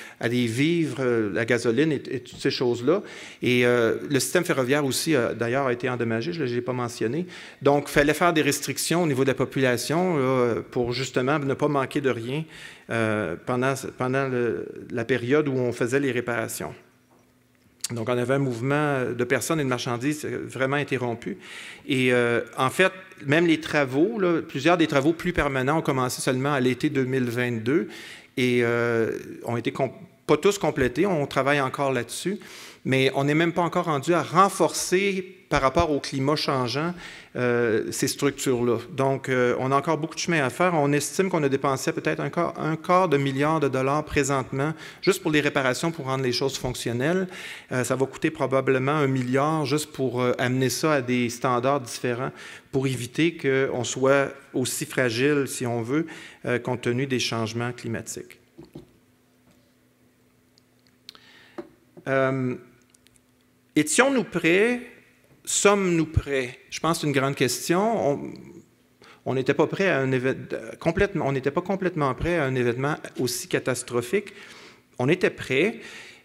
vivres, la gasoline et toutes ces choses-là. Et le système ferroviaire aussi, d'ailleurs, a été endommagé, je ne l'ai pas mentionné. Donc, il fallait faire des restrictions au niveau de la population là, pour justement ne pas manquer de rien pendant la période où on faisait les réparations. Donc, on avait un mouvement de personnes et de marchandises vraiment interrompu. Et en fait, même les travaux, là, plusieurs des travaux plus permanents ont commencé seulement à l'été 2022 et ont été pas tous complétés. On travaille encore là-dessus, mais on n'est même pas encore rendu à renforcer par rapport au climat changeant ces structures-là. Donc, on a encore beaucoup de chemin à faire. On estime qu'on a dépensé peut-être un quart de milliard de dollars présentement juste pour les réparations pour rendre les choses fonctionnelles. Ça va coûter probablement 1 milliard juste pour amener ça à des standards différents pour éviter qu'on soit aussi fragile, si on veut, compte tenu des changements climatiques. Étions-nous prêts? Sommes-nous prêts? Je pense que c'est une grande question. on n'était pas prêt à on n'était pas complètement prêt à un événement aussi catastrophique. On était prêt,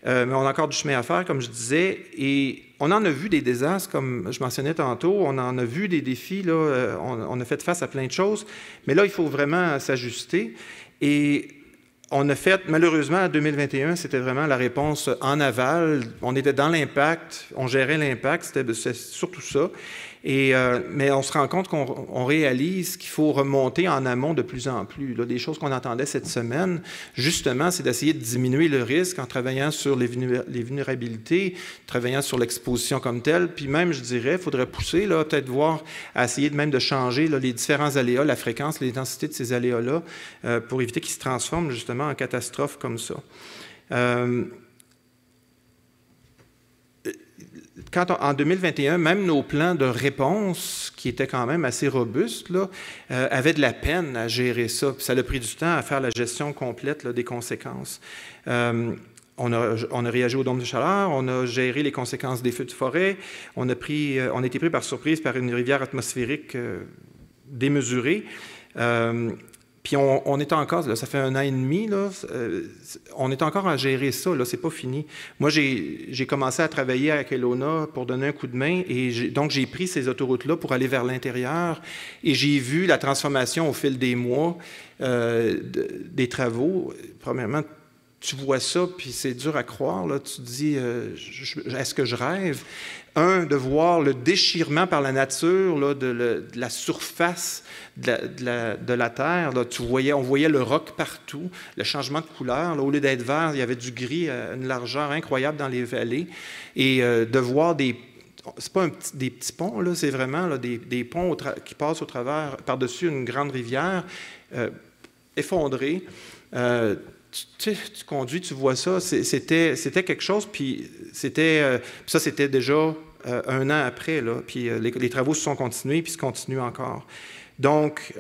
mais on a encore du chemin à faire, comme je disais, et on en a vu des désastres, comme je mentionnais tantôt, on en a vu des défis, là, on a fait face à plein de choses, mais là, il faut vraiment s'ajuster. Et on a fait, malheureusement, en 2021, c'était vraiment la réponse en aval. On était dans l'impact, on gérait l'impact, c'était surtout ça. Mais on se rend compte qu'on réalise qu'il faut remonter en amont de plus en plus. Là, des choses qu'on entendait cette semaine, justement, c'est d'essayer de diminuer le risque en travaillant sur les vulnérabilités, travaillant sur l'exposition comme telle. Puis même, je dirais, il faudrait pousser, là, peut-être voir, à essayer même de changer là, les différents aléas, la fréquence, l'intensité de ces aléas-là, pour éviter qu'ils se transforment justement en catastrophes comme ça. En 2021, même nos plans de réponse, qui étaient quand même assez robustes, là, avaient de la peine à gérer ça. Puis ça a pris du temps à faire la gestion complète là, des conséquences. On a réagi au dôme de chaleur, on a géré les conséquences des feux de forêt, on a été pris par surprise par une rivière atmosphérique démesurée. Puis on est encore, là, ça fait 1 an et demi, là, on est encore à gérer ça, là, c'est pas fini. Moi, j'ai commencé à travailler à Kelowna pour donner un coup de main, et donc j'ai pris ces autoroutes-là pour aller vers l'intérieur, et j'ai vu la transformation au fil des mois des travaux. Premièrement, tu vois ça, puis c'est dur à croire, là, tu te dis, est-ce que je rêve? De voir le déchirement par la nature là, de la surface de la terre. Là, on voyait le roc partout, le changement de couleur. Là, au lieu d'être vert, il y avait du gris à une largeur incroyable dans les vallées. Et de voir c'est pas des petits ponts, là, c'est vraiment là, des ponts qui passent au travers, par-dessus une grande rivière, effondrée. Tu conduis, tu vois ça, c'était quelque chose, puis ça, c'était déjà 1 an après, là, puis les travaux se sont continués, puis se continuent encore. Donc,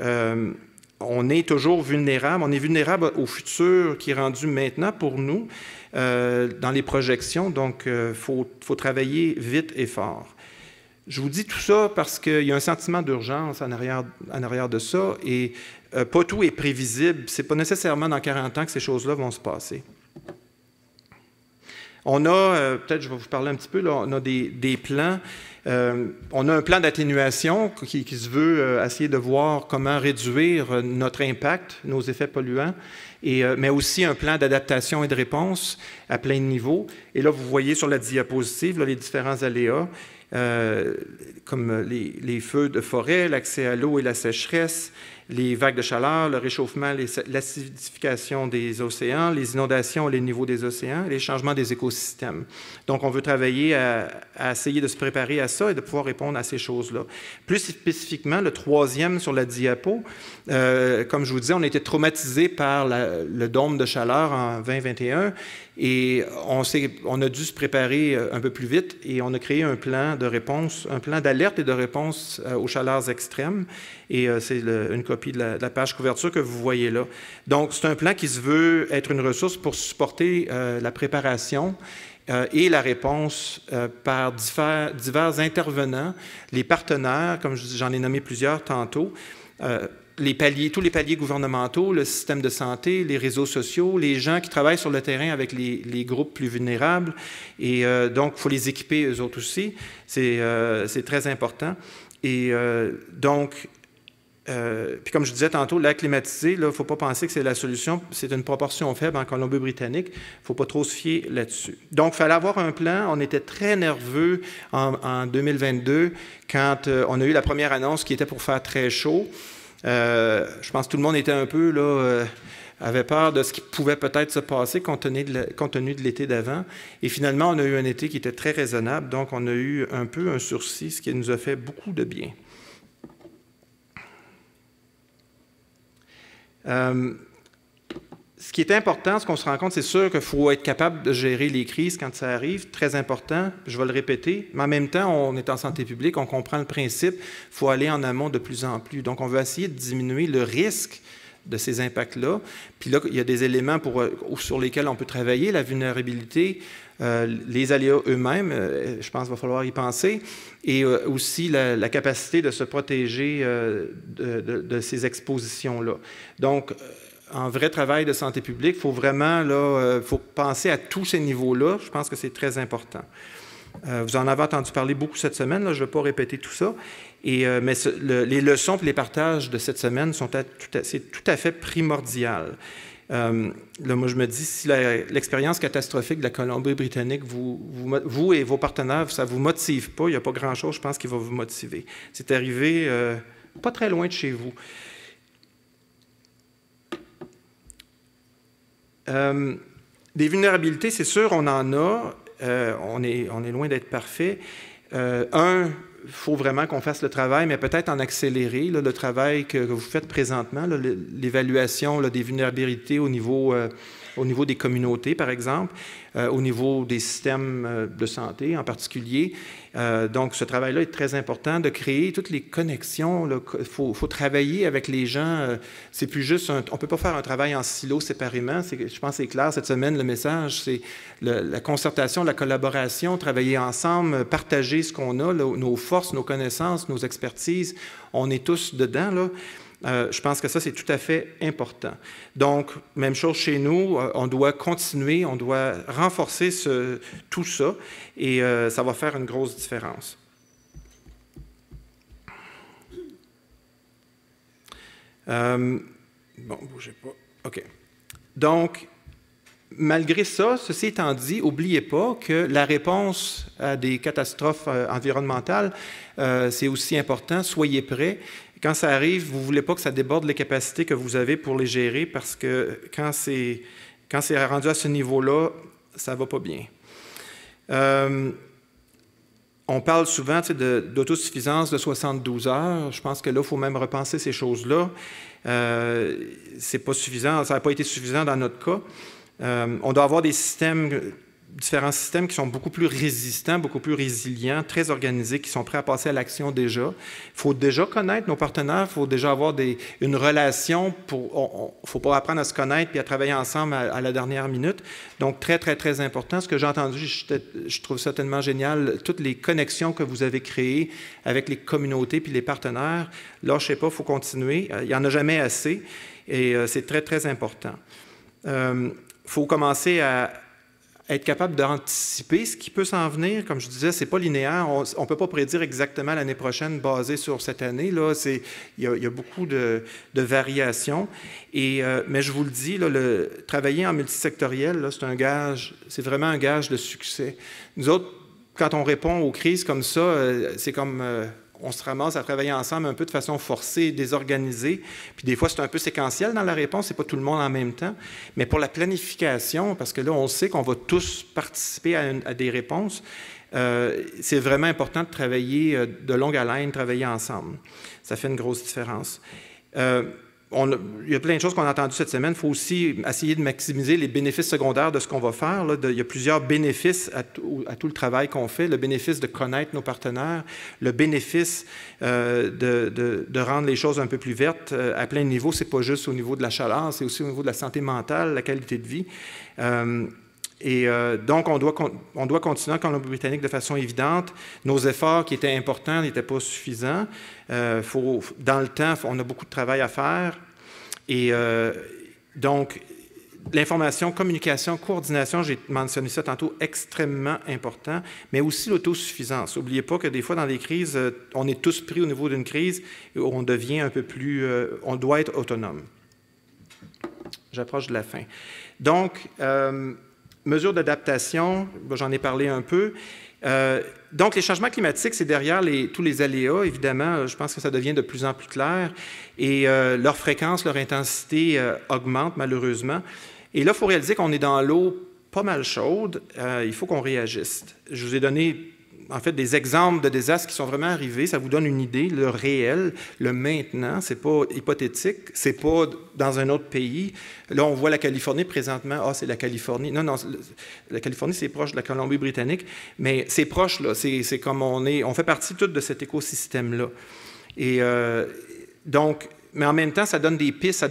on est toujours vulnérable, on est vulnérable au futur qui est rendu maintenant pour nous, dans les projections, donc il faut travailler vite et fort. Je vous dis tout ça parce qu'il y a un sentiment d'urgence en arrière de ça, et pas tout est prévisible. Ce n'est pas nécessairement dans 40 ans que ces choses-là vont se passer. On a, peut-être je vais vous parler un petit peu, là, on a des plans. On a un plan d'atténuation qui se veut essayer de voir comment réduire notre impact, nos effets polluants, mais aussi un plan d'adaptation et de réponse à plein de niveaux. Et là, vous voyez sur la diapositive là, les différents aléas, comme les feux de forêt, l'accès à l'eau et la sécheresse, les vagues de chaleur, le réchauffement, l'acidification des océans, les inondations, les niveaux des océans, les changements des écosystèmes. Donc, on veut travailler à essayer de se préparer à ça et de pouvoir répondre à ces choses-là. Plus spécifiquement, le 3e sur la diapo, comme je vous disais, on a été traumatisé par le dôme de chaleur en 2021 et on a dû se préparer un peu plus vite et on a créé un plan de réponse, un plan d'alerte et de réponse aux chaleurs extrêmes. Et c'est une copie de la page couverture que vous voyez là. Donc, c'est un plan qui se veut être une ressource pour supporter la préparation et la réponse par divers intervenants, les partenaires, comme j'en ai nommé plusieurs tantôt, tous les paliers gouvernementaux, le système de santé, les réseaux sociaux, les gens qui travaillent sur le terrain avec les groupes plus vulnérables. Et donc, il faut les équiper eux autres aussi. C'est très important. Et donc, puis comme je disais tantôt, l'air climatisé, il ne faut pas penser que c'est la solution. C'est une proportion faible en Colombie-Britannique. Il ne faut pas trop se fier là-dessus. Donc, il fallait avoir un plan. On était très nerveux en 2022 quand on a eu la première annonce qui était pour faire très chaud. Je pense que tout le monde était un peu là, avait peur de ce qui pouvait peut-être se passer compte tenu de l'été d'avant. Et finalement, on a eu un été qui était très raisonnable. Donc, on a eu un peu un sursis, ce qui nous a fait beaucoup de bien. Ce qui est important, ce qu'on se rend compte, c'est sûr qu'il faut être capable de gérer les crises quand ça arrive, très important, je vais le répéter, mais en même temps, on est en santé publique, on comprend le principe, il faut aller en amont de plus en plus. Donc, on veut essayer de diminuer le risque de ces impacts-là. Puis là, il y a des éléments sur lesquels on peut travailler, la vulnérabilité, les aléas eux-mêmes, je pense qu'il va falloir y penser, et aussi la capacité de se protéger de ces expositions-là. Donc, en vrai travail de santé publique, il faut vraiment faut penser à tous ces niveaux-là. Je pense que c'est très important. Vous en avez entendu parler beaucoup cette semaine, là, je ne vais pas répéter tout ça. Mais les leçons et les partages de cette semaine c'est tout à fait primordial. Là, moi, je me dis, si l'expérience catastrophique de la Colombie-Britannique, vous et vos partenaires, ça ne vous motive pas, il n'y a pas grand-chose, je pense, qui va vous motiver. C'est arrivé pas très loin de chez vous. Des vulnérabilités, c'est sûr, on en a. On est loin d'être parfait. Il faut vraiment qu'on fasse le travail, mais peut-être en accélérer le travail que vous faites présentement, l'évaluation des vulnérabilités au niveau des communautés, par exemple, au niveau des systèmes de santé en particulier. Donc, ce travail-là est très important, de créer toutes les connexions. Il faut travailler avec les gens. C'est plus juste on ne peut pas faire un travail en silo séparément. Je pense que c'est clair cette semaine, le message, c'est la concertation, la collaboration, travailler ensemble, partager ce qu'on a, nos forces, nos connaissances, nos expertises. On est tous dedans, là. Je pense que ça, c'est tout à fait important. Donc, même chose chez nous, on doit continuer, on doit renforcer tout ça, et ça va faire une grosse différence. Bon, bougez pas. OK. Donc, malgré ça, ceci étant dit, n'oubliez pas que la réponse à des catastrophes environnementales, c'est aussi important. Soyez prêts. Quand ça arrive, vous ne voulez pas que ça déborde les capacités que vous avez pour les gérer, parce que quand c'est rendu à ce niveau-là, ça ne va pas bien. On parle souvent d'autosuffisance de 72 heures. Je pense que là, il faut même repenser ces choses-là. Ce n'est pas suffisant, ça n'a pas été suffisant dans notre cas. On doit avoir différents systèmes qui sont beaucoup plus résistants, beaucoup plus résilients, très organisés, qui sont prêts à passer à l'action déjà. Il faut déjà connaître nos partenaires, il faut déjà avoir une relation. Il ne faut pas apprendre à se connaître et à travailler ensemble à la dernière minute. Donc, très, très, très important. Ce que j'ai entendu, je trouve ça tellement génial, toutes les connexions que vous avez créées avec les communautés puis les partenaires. Lâchez pas, il faut continuer. Il n'y en a jamais assez et c'est très, très important. Il faut commencer à être capable d'anticiper ce qui peut s'en venir. Comme je disais, ce n'est pas linéaire. On ne peut pas prédire exactement l'année prochaine basé sur cette année. Il y a beaucoup de variations. Mais je vous le dis, travailler en multisectoriel, c'est vraiment un gage de succès. Nous autres, quand on répond aux crises comme ça, c'est comme on se ramasse à travailler ensemble un peu de façon forcée, désorganisée. Puis des fois, c'est un peu séquentiel dans la réponse, c'est pas tout le monde en même temps. Mais pour la planification, parce que là, on sait qu'on va tous participer à des réponses, c'est vraiment important de travailler de longue haleine, travailler ensemble. Ça fait une grosse différence. Il y a plein de choses qu'on a entendues cette semaine. Il faut aussi essayer de maximiser les bénéfices secondaires de ce qu'on va faire. Il y a plusieurs bénéfices à tout le travail qu'on fait. Le bénéfice de connaître nos partenaires, le bénéfice de rendre les choses un peu plus vertes à plein de niveaux. Ce n'est pas juste au niveau de la chaleur, c'est aussi au niveau de la santé mentale, la qualité de vie. Donc, on doit continuer en Colombie-Britannique de façon évidente. Nos efforts qui étaient importants n'étaient pas suffisants. Dans le temps, on a beaucoup de travail à faire. Donc, l'information, communication, coordination, j'ai mentionné ça tantôt, extrêmement important, mais aussi l'autosuffisance. N'oubliez pas que des fois, dans des crises, on est tous pris au niveau d'une crise et on devient un peu plus... on doit être autonome. J'approche de la fin. Donc, mesures d'adaptation, j'en ai parlé un peu. Donc, les changements climatiques, c'est derrière tous les aléas, évidemment. Je pense que ça devient de plus en plus clair. Et leur fréquence, leur intensité augmente, malheureusement. Et là, il faut réaliser qu'on est dans l'eau pas mal chaude. Il faut qu'on réagisse. Je vous ai donné, en fait, des exemples de désastres qui sont vraiment arrivés. Ça vous donne une idée, le réel, le maintenant. Ce n'est pas hypothétique. Ce n'est pas dans un autre pays. Là, on voit la Californie présentement. Ah, c'est la Californie. Non, non, la Californie, c'est proche de la Colombie-Britannique. Mais c'est proche, là. C'est comme on fait partie tout de cet écosystème-là. Et donc, mais en même temps, ça donne des pistes,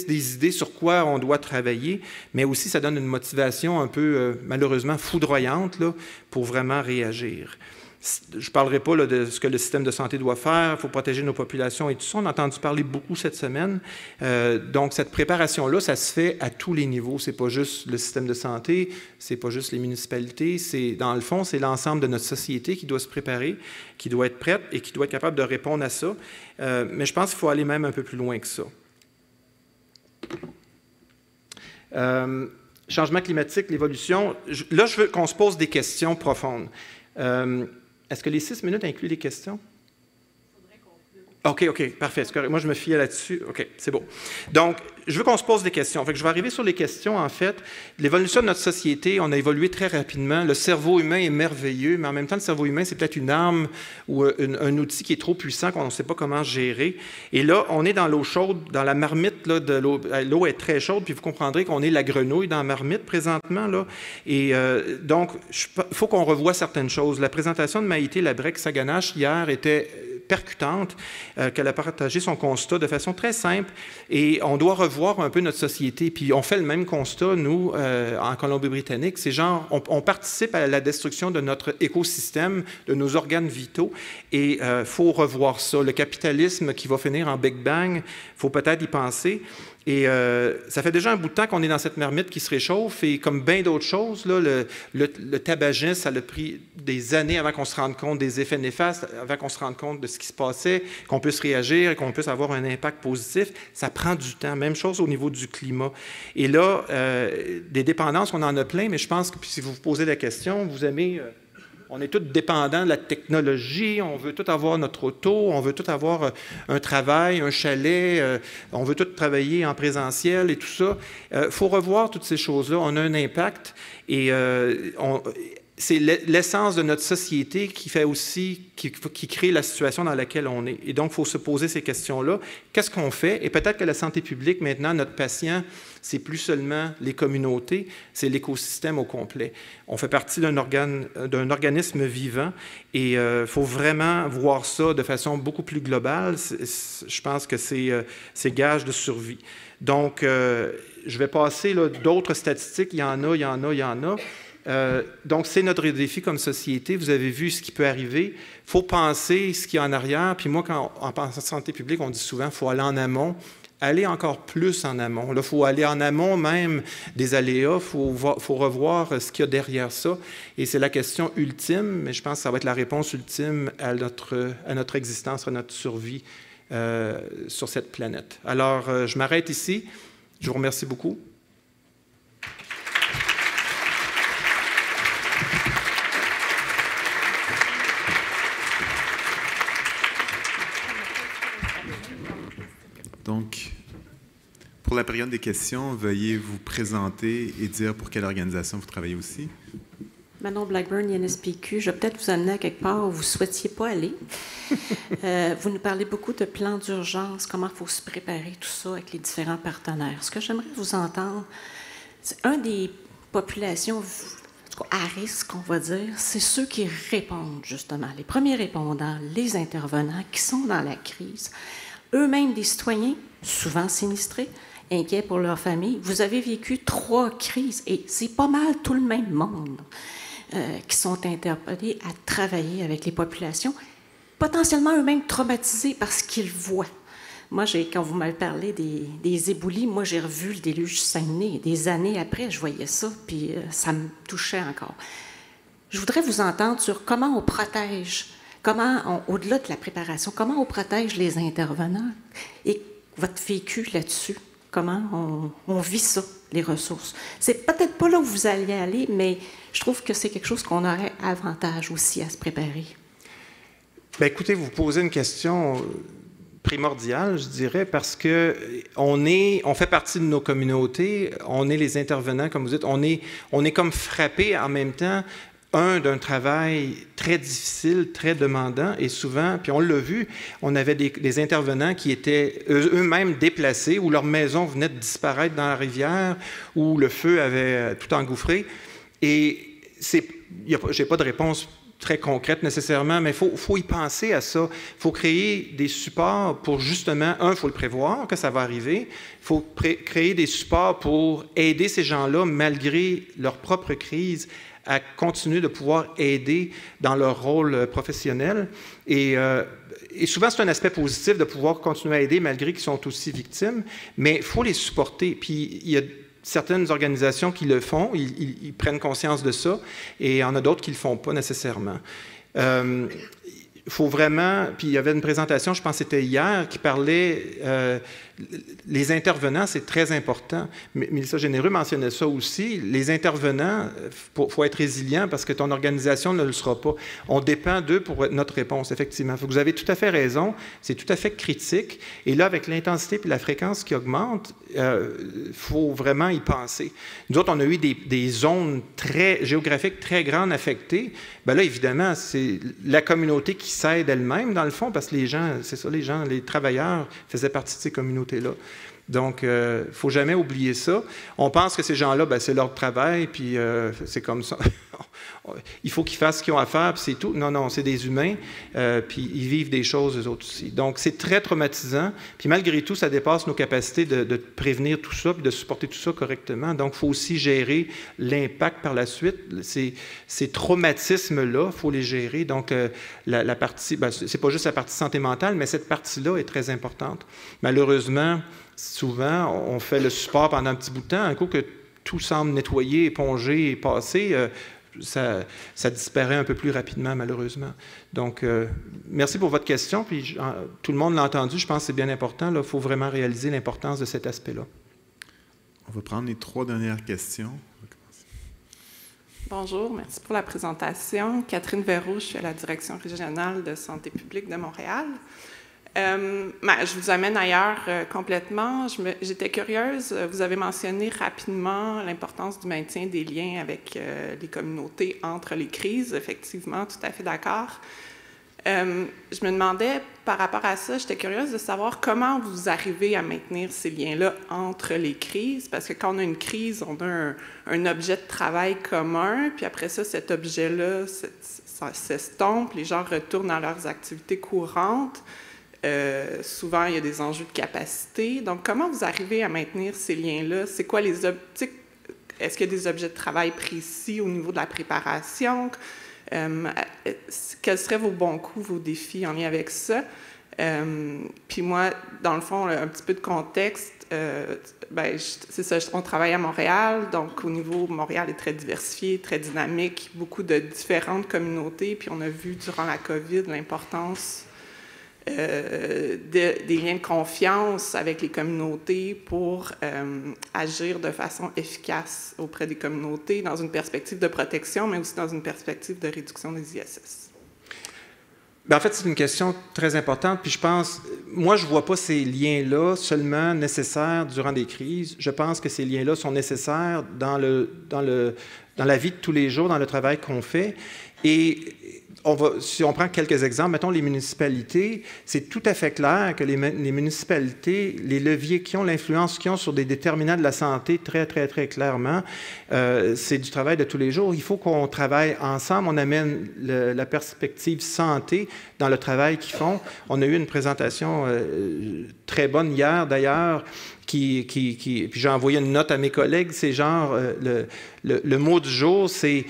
des idées sur quoi on doit travailler, mais aussi ça donne une motivation un peu, malheureusement, foudroyante là, pour vraiment réagir. Je ne parlerai pas là, de ce que le système de santé doit faire, il faut protéger nos populations et tout ça. On a entendu parler beaucoup cette semaine. Donc, cette préparation-là, ça se fait à tous les niveaux. Ce n'est pas juste le système de santé, ce n'est pas juste les municipalités. Dans le fond, c'est l'ensemble de notre société qui doit se préparer, qui doit être prête et qui doit être capable de répondre à ça. Mais je pense qu'il faut aller même un peu plus loin que ça. Changement climatique, l'évolution. Là, je veux qu'on se pose des questions profondes. Est-ce que les 6 minutes incluent des questions? OK, parfait. C'est correct. Moi, je me fiais là-dessus. OK, c'est beau. Donc, je veux qu'on se pose des questions. Fait que je vais arriver sur les questions, en fait. L'évolution de notre société, on a évolué très rapidement. Le cerveau humain est merveilleux, mais en même temps, le cerveau humain, c'est peut-être une arme ou un outil qui est trop puissant qu'on ne sait pas comment gérer. Et là, on est dans l'eau chaude, dans la marmite là, de l'eau. L'eau est très chaude, puis vous comprendrez qu'on est la grenouille dans la marmite présentement. Là. Et donc, il faut qu'on revoie certaines choses. La présentation de Maïté Labrec-Saganache hier était percutante, qu'elle a partagé son constat de façon très simple. Et on doit revoir un peu notre société. Puis on fait le même constat, nous, en Colombie-Britannique. C'est genre, on participe à la destruction de notre écosystème, de nos organes vitaux. Et il faut revoir ça. Le capitalisme qui va finir en Big Bang, il faut peut-être y penser. Et ça fait déjà un bout de temps qu'on est dans cette marmite qui se réchauffe et comme bien d'autres choses, là, le tabagisme, ça a pris des années avant qu'on se rende compte des effets néfastes, avant qu'on se rende compte de ce qui se passait, qu'on puisse réagir et qu'on puisse avoir un impact positif. Ça prend du temps. Même chose au niveau du climat. Et là, des dépendances, on en a plein, mais je pense que si vous vous posez la question, vous aimez... On est tous dépendants de la technologie, on veut tous avoir notre auto, on veut tous avoir un travail, un chalet, on veut tous travailler en présentiel et tout ça. Il faut revoir toutes ces choses-là. On a un impact et c'est l'essence de notre société qui fait aussi, qui crée la situation dans laquelle on est. Et donc, il faut se poser ces questions-là. Qu'est-ce qu'on fait? Et peut-être que la santé publique, maintenant, notre patient, c'est plus seulement les communautés, c'est l'écosystème au complet. On fait partie d'un organisme vivant et il faut vraiment voir ça de façon beaucoup plus globale. Je pense que c'est gage de survie. Donc, je vais passer d'autres statistiques. Il y en a. Donc, c'est notre défi comme société. Vous avez vu ce qui peut arriver. Il faut penser ce qu'il y a en arrière. Puis moi, quand on pense à santé publique, on dit souvent qu'il faut aller en amont. Aller encore plus en amont. Là, il faut aller en amont même des aléas. Il faut revoir ce qu'il y a derrière ça. Et c'est la question ultime, mais je pense que ça va être la réponse ultime à notre existence, à notre survie sur cette planète. Alors, je m'arrête ici. Je vous remercie beaucoup. Donc, pour la période des questions, veuillez vous présenter et dire pour quelle organisation vous travaillez aussi. Manon Blackburn, INSPQ. Je vais peut-être vous amener à quelque part où vous ne souhaitiez pas aller. Vous nous parlez beaucoup de plans d'urgence, comment il faut se préparer, tout ça, avec les différents partenaires. Ce que j'aimerais vous entendre, c'est une des populations à risque, on va dire, c'est ceux qui répondent, justement, les premiers répondants, les intervenants qui sont dans la crise. Eux-mêmes des citoyens, souvent sinistrés, inquiets pour leur famille. Vous avez vécu 3 crises et c'est pas mal tout le même monde qui sont interpellés à travailler avec les populations, potentiellement eux-mêmes traumatisés par ce qu'ils voient. Moi, quand vous m'avez parlé des éboulis, moi, j'ai revu le déluge Saguenay. Des années après, je voyais ça, puis ça me touchait encore. Je voudrais vous entendre sur comment on protège. Au-delà de la préparation, comment on protège les intervenants et votre vécu là-dessus? Comment on vit ça, les ressources? C'est peut-être pas là où vous alliez aller, mais je trouve que c'est quelque chose qu'on aurait avantage aussi à se préparer. Bien, écoutez, vous posez une question primordiale, je dirais, parce que on fait partie de nos communautés, on est les intervenants, comme vous dites, on est comme frappés en même temps. D'un travail très difficile, très demandant, et souvent, puis on l'a vu, on avait des intervenants qui étaient eux-mêmes déplacés, où leur maison venait de disparaître dans la rivière, où le feu avait tout engouffré. Et je n'ai pas de réponse très concrètes nécessairement, mais il faut y penser à ça. Il faut créer des supports pour justement, il faut le prévoir que ça va arriver. Il faut créer des supports pour aider ces gens-là, malgré leur propre crise, à continuer de pouvoir aider dans leur rôle professionnel. Et souvent, c'est un aspect positif de pouvoir continuer à aider malgré qu'ils sont aussi victimes, mais il faut les supporter. Puis il y a certaines organisations qui le font, ils prennent conscience de ça, et il y en a d'autres qui ne le font pas nécessairement. Il faut vraiment, puis il y avait une présentation, je pense que c'était hier, qui parlait, les intervenants, c'est très important. Mélissa Généreux mentionnait ça aussi. Les intervenants, il faut être résilient parce que ton organisation ne le sera pas. On dépend d'eux pour notre réponse, effectivement. Vous avez tout à fait raison, c'est tout à fait critique. Et là, avec l'intensité et la fréquence qui augmente, il faut vraiment y penser. Nous autres, on a eu des zones géographiques très grandes affectées. Bien là, évidemment, c'est la communauté qui s'aide elle-même, dans le fond, parce que les gens, c'est ça, les travailleurs faisaient partie de ces communautés-là. Donc, il ne faut jamais oublier ça. On pense que ces gens-là, bien, c'est leur travail, puis c'est comme ça. Il faut qu'ils fassent ce qu'ils ont à faire, puis c'est tout. Non, non, c'est des humains, puis ils vivent des choses, eux autres aussi. Donc, c'est très traumatisant, puis malgré tout, ça dépasse nos capacités de prévenir tout ça, puis de supporter tout ça correctement. Donc, il faut aussi gérer l'impact par la suite. Ces traumatismes-là, il faut les gérer. Donc, la partie, bien, c'est pas juste la partie santé mentale, mais cette partie-là est très importante. Malheureusement, souvent, on fait le support pendant un petit bout de temps. Un coup que tout semble nettoyé, épongé et passé, ça disparaît un peu plus rapidement, malheureusement. Donc, merci pour votre question. Puis, tout le monde l'a entendu. Je pense que c'est bien important. Il faut vraiment réaliser l'importance de cet aspect-là. On va prendre les 3 dernières questions. Bonjour, merci pour la présentation. Catherine Verreau, je suis à la Direction régionale de santé publique de Montréal. Je vous amène ailleurs complètement. J'étais curieuse, vous avez mentionné rapidement l'importance du maintien des liens avec les communautés entre les crises. Effectivement, tout à fait d'accord. Je me demandais, par rapport à ça, j'étais curieuse de savoir comment vous arrivez à maintenir ces liens-là entre les crises, parce que quand on a une crise, on a un objet de travail commun, puis après ça, cet objet-là s'estompe, les gens retournent dans leurs activités courantes. Souvent, il y a des enjeux de capacité. Donc, comment vous arrivez à maintenir ces liens-là? C'est quoi les objets? Est-ce qu'il y a des objets de travail précis au niveau de la préparation? Quels seraient vos bons coups, vos défis en lien avec ça? Puis moi, dans le fond, un petit peu de contexte, c'est ça, on travaille à Montréal, donc au niveau, Montréal est très diversifié, très dynamique, beaucoup de différentes communautés, puis on a vu durant la COVID l'importance des liens de confiance avec les communautés pour agir de façon efficace auprès des communautés dans une perspective de protection, mais aussi dans une perspective de réduction des ISS. Bien, en fait, c'est une question très importante. Puis je pense, moi, je ne vois pas ces liens-là seulement nécessaires durant des crises. Je pense que ces liens-là sont nécessaires dans la vie de tous les jours, dans le travail qu'on fait. Et si on prend quelques exemples, mettons les municipalités, c'est tout à fait clair que les municipalités, les leviers qui ont, l'influence qu'ils ont sur des déterminants de la santé, très, très, très clairement, c'est du travail de tous les jours. Il faut qu'on travaille ensemble, on amène la perspective santé dans le travail qu'ils font. On a eu une présentation très bonne hier, d'ailleurs, puis j'ai envoyé une note à mes collègues, c'est genre, le mot du jour, c'est...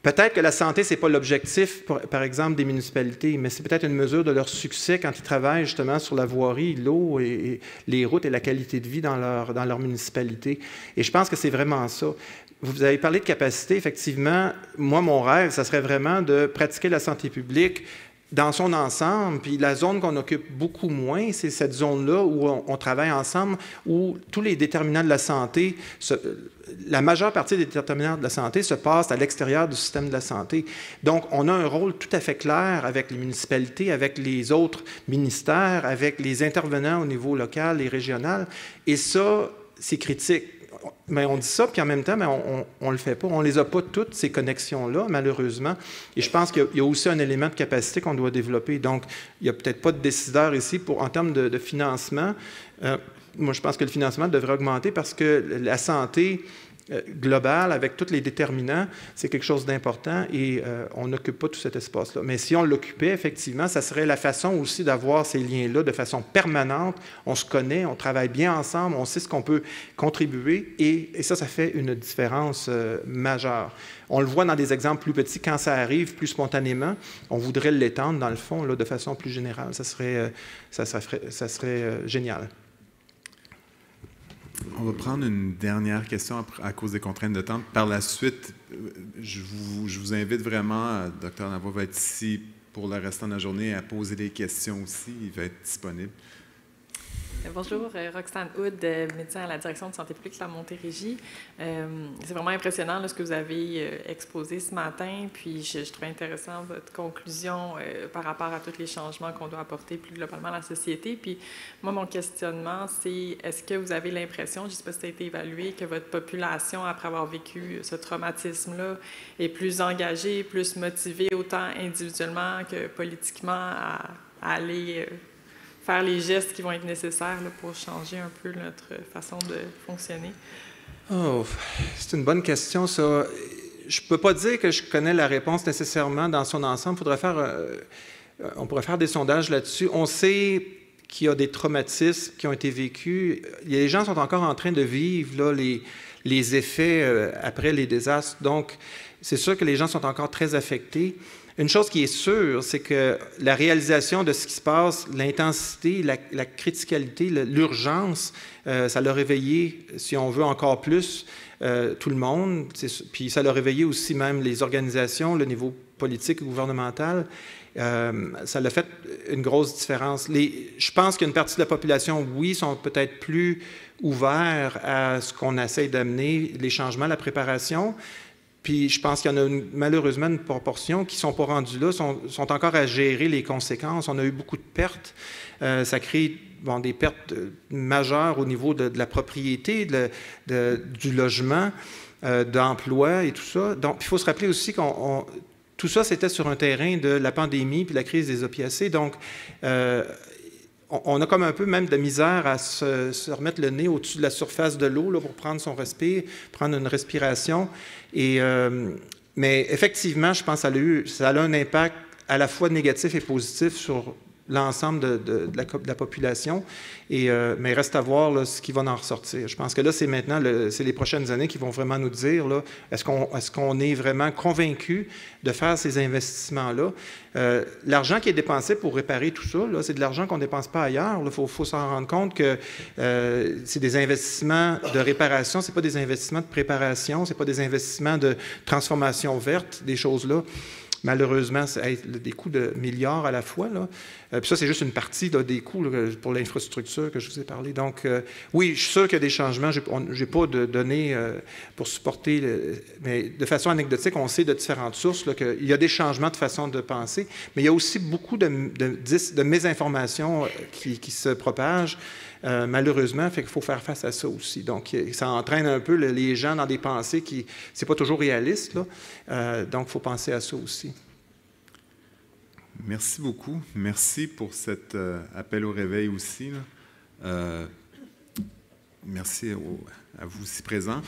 Peut-être que la santé, ce n'est pas l'objectif, par exemple, des municipalités, mais c'est peut-être une mesure de leur succès quand ils travaillent justement sur la voirie, l'eau et les routes et la qualité de vie dans leur municipalité. Et je pense que c'est vraiment ça. Vous avez parlé de capacité, effectivement. Moi, mon rêve, ça serait vraiment de pratiquer la santé publique dans son ensemble, puis la zone qu'on occupe beaucoup moins, c'est cette zone-là où on travaille ensemble, où tous les déterminants de la santé, la majeure partie des déterminants de la santé se passent à l'extérieur du système de la santé. Donc, on a un rôle tout à fait clair avec les municipalités, avec les autres ministères, avec les intervenants au niveau local et régional, et ça, c'est critique. Mais on dit ça, puis en même temps, on ne le fait pas. On ne les a pas toutes, ces connexions-là, malheureusement. Et je pense qu'il y a aussi un élément de capacité qu'on doit développer. Donc, il n'y a peut-être pas de décideur ici en termes de financement. Moi, je pense que le financement devrait augmenter parce que la santé, global avec tous les déterminants, c'est quelque chose d'important et on n'occupe pas tout cet espace-là. Mais si on l'occupait, effectivement, ça serait la façon aussi d'avoir ces liens-là de façon permanente. On se connaît, on travaille bien ensemble, on sait ce qu'on peut contribuer et ça fait une différence majeure. On le voit dans des exemples plus petits, quand ça arrive plus spontanément, on voudrait l'étendre dans le fond là, de façon plus générale. Ça serait génial. On va prendre une dernière question à cause des contraintes de temps. Par la suite, je vous invite vraiment, Dr. Nava va être ici pour le restant de la journée, à poser des questions aussi. Il va être disponible. Bonjour, Roxane Hood, médecin à la direction de santé publique de la Montérégie. C'est vraiment impressionnant là, ce que vous avez exposé ce matin, puis je trouvais intéressant votre conclusion par rapport à tous les changements qu'on doit apporter plus globalement à la société. Puis moi, mon questionnement, c'est est-ce que vous avez l'impression, je ne sais pas si ça a été évalué, que votre population, après avoir vécu ce traumatisme-là, est plus engagée, plus motivée, autant individuellement que politiquement, à aller faire les gestes qui vont être nécessaires là, pour changer un peu notre façon de fonctionner? Oh, c'est une bonne question, ça. Je ne peux pas dire que je connais la réponse nécessairement dans son ensemble. On pourrait faire des sondages là-dessus. On sait qu'il y a des traumatismes qui ont été vécus. Les gens sont encore en train de vivre là, les effets après les désastres. Donc, c'est sûr que les gens sont encore très affectés. Une chose qui est sûre, c'est que la réalisation de ce qui se passe, l'intensité, la criticalité, l'urgence, ça l'a réveillé, si on veut encore plus, tout le monde. Puis ça l'a réveillé aussi même les organisations, le niveau politique et gouvernemental. Ça l'a fait une grosse différence. Je pense qu'une partie de la population, oui, sont peut-être plus ouverts à ce qu'on essaie d'amener, les changements, la préparation. Puis je pense qu'il y en a malheureusement une proportion qui ne sont pas rendus là, sont encore à gérer les conséquences. On a eu beaucoup de pertes. Ça crée des pertes majeures au niveau de la propriété, du logement, d'emploi et tout ça. Donc, il faut se rappeler aussi tout ça, c'était sur un terrain de la pandémie puis la crise des opiacés. Donc, on a comme un peu même de misère à se remettre le nez au-dessus de la surface de l'eau là, pour prendre son respire, prendre une respiration. Mais effectivement, je pense que ça a un impact à la fois négatif et positif sur l'ensemble de la population. Mais il reste à voir là, ce qui va en ressortir. Je pense que là, c'est maintenant, c'est les prochaines années qui vont vraiment nous dire, là, est-ce qu'on est vraiment convaincu de faire ces investissements-là? L'argent qui est dépensé pour réparer tout ça, là, c'est de l'argent qu'on ne dépense pas ailleurs. Il faut s'en rendre compte que c'est des investissements de réparation, ce n'est pas des investissements de préparation, ce n'est pas des investissements de transformation verte, des choses-là. Malheureusement, c'est des coûts de milliards à la fois. Là. Puis ça, c'est juste une partie là, des coûts là, pour l'infrastructure que je vous ai parlé. Donc, oui, je suis sûr qu'il y a des changements. Je n'ai pas de données pour supporter, mais de façon anecdotique, on sait de différentes sources là, qu'il y a des changements de façon de penser, mais il y a aussi beaucoup de mésinformations qui se propagent. Malheureusement, fait qu'il faut faire face à ça aussi. Donc, ça entraîne un peu les gens dans des pensées qui, c'est pas toujours réaliste, là. Donc, il faut penser à ça aussi. Merci beaucoup. Merci pour cet appel au réveil aussi. Là. Merci à vous ici présents.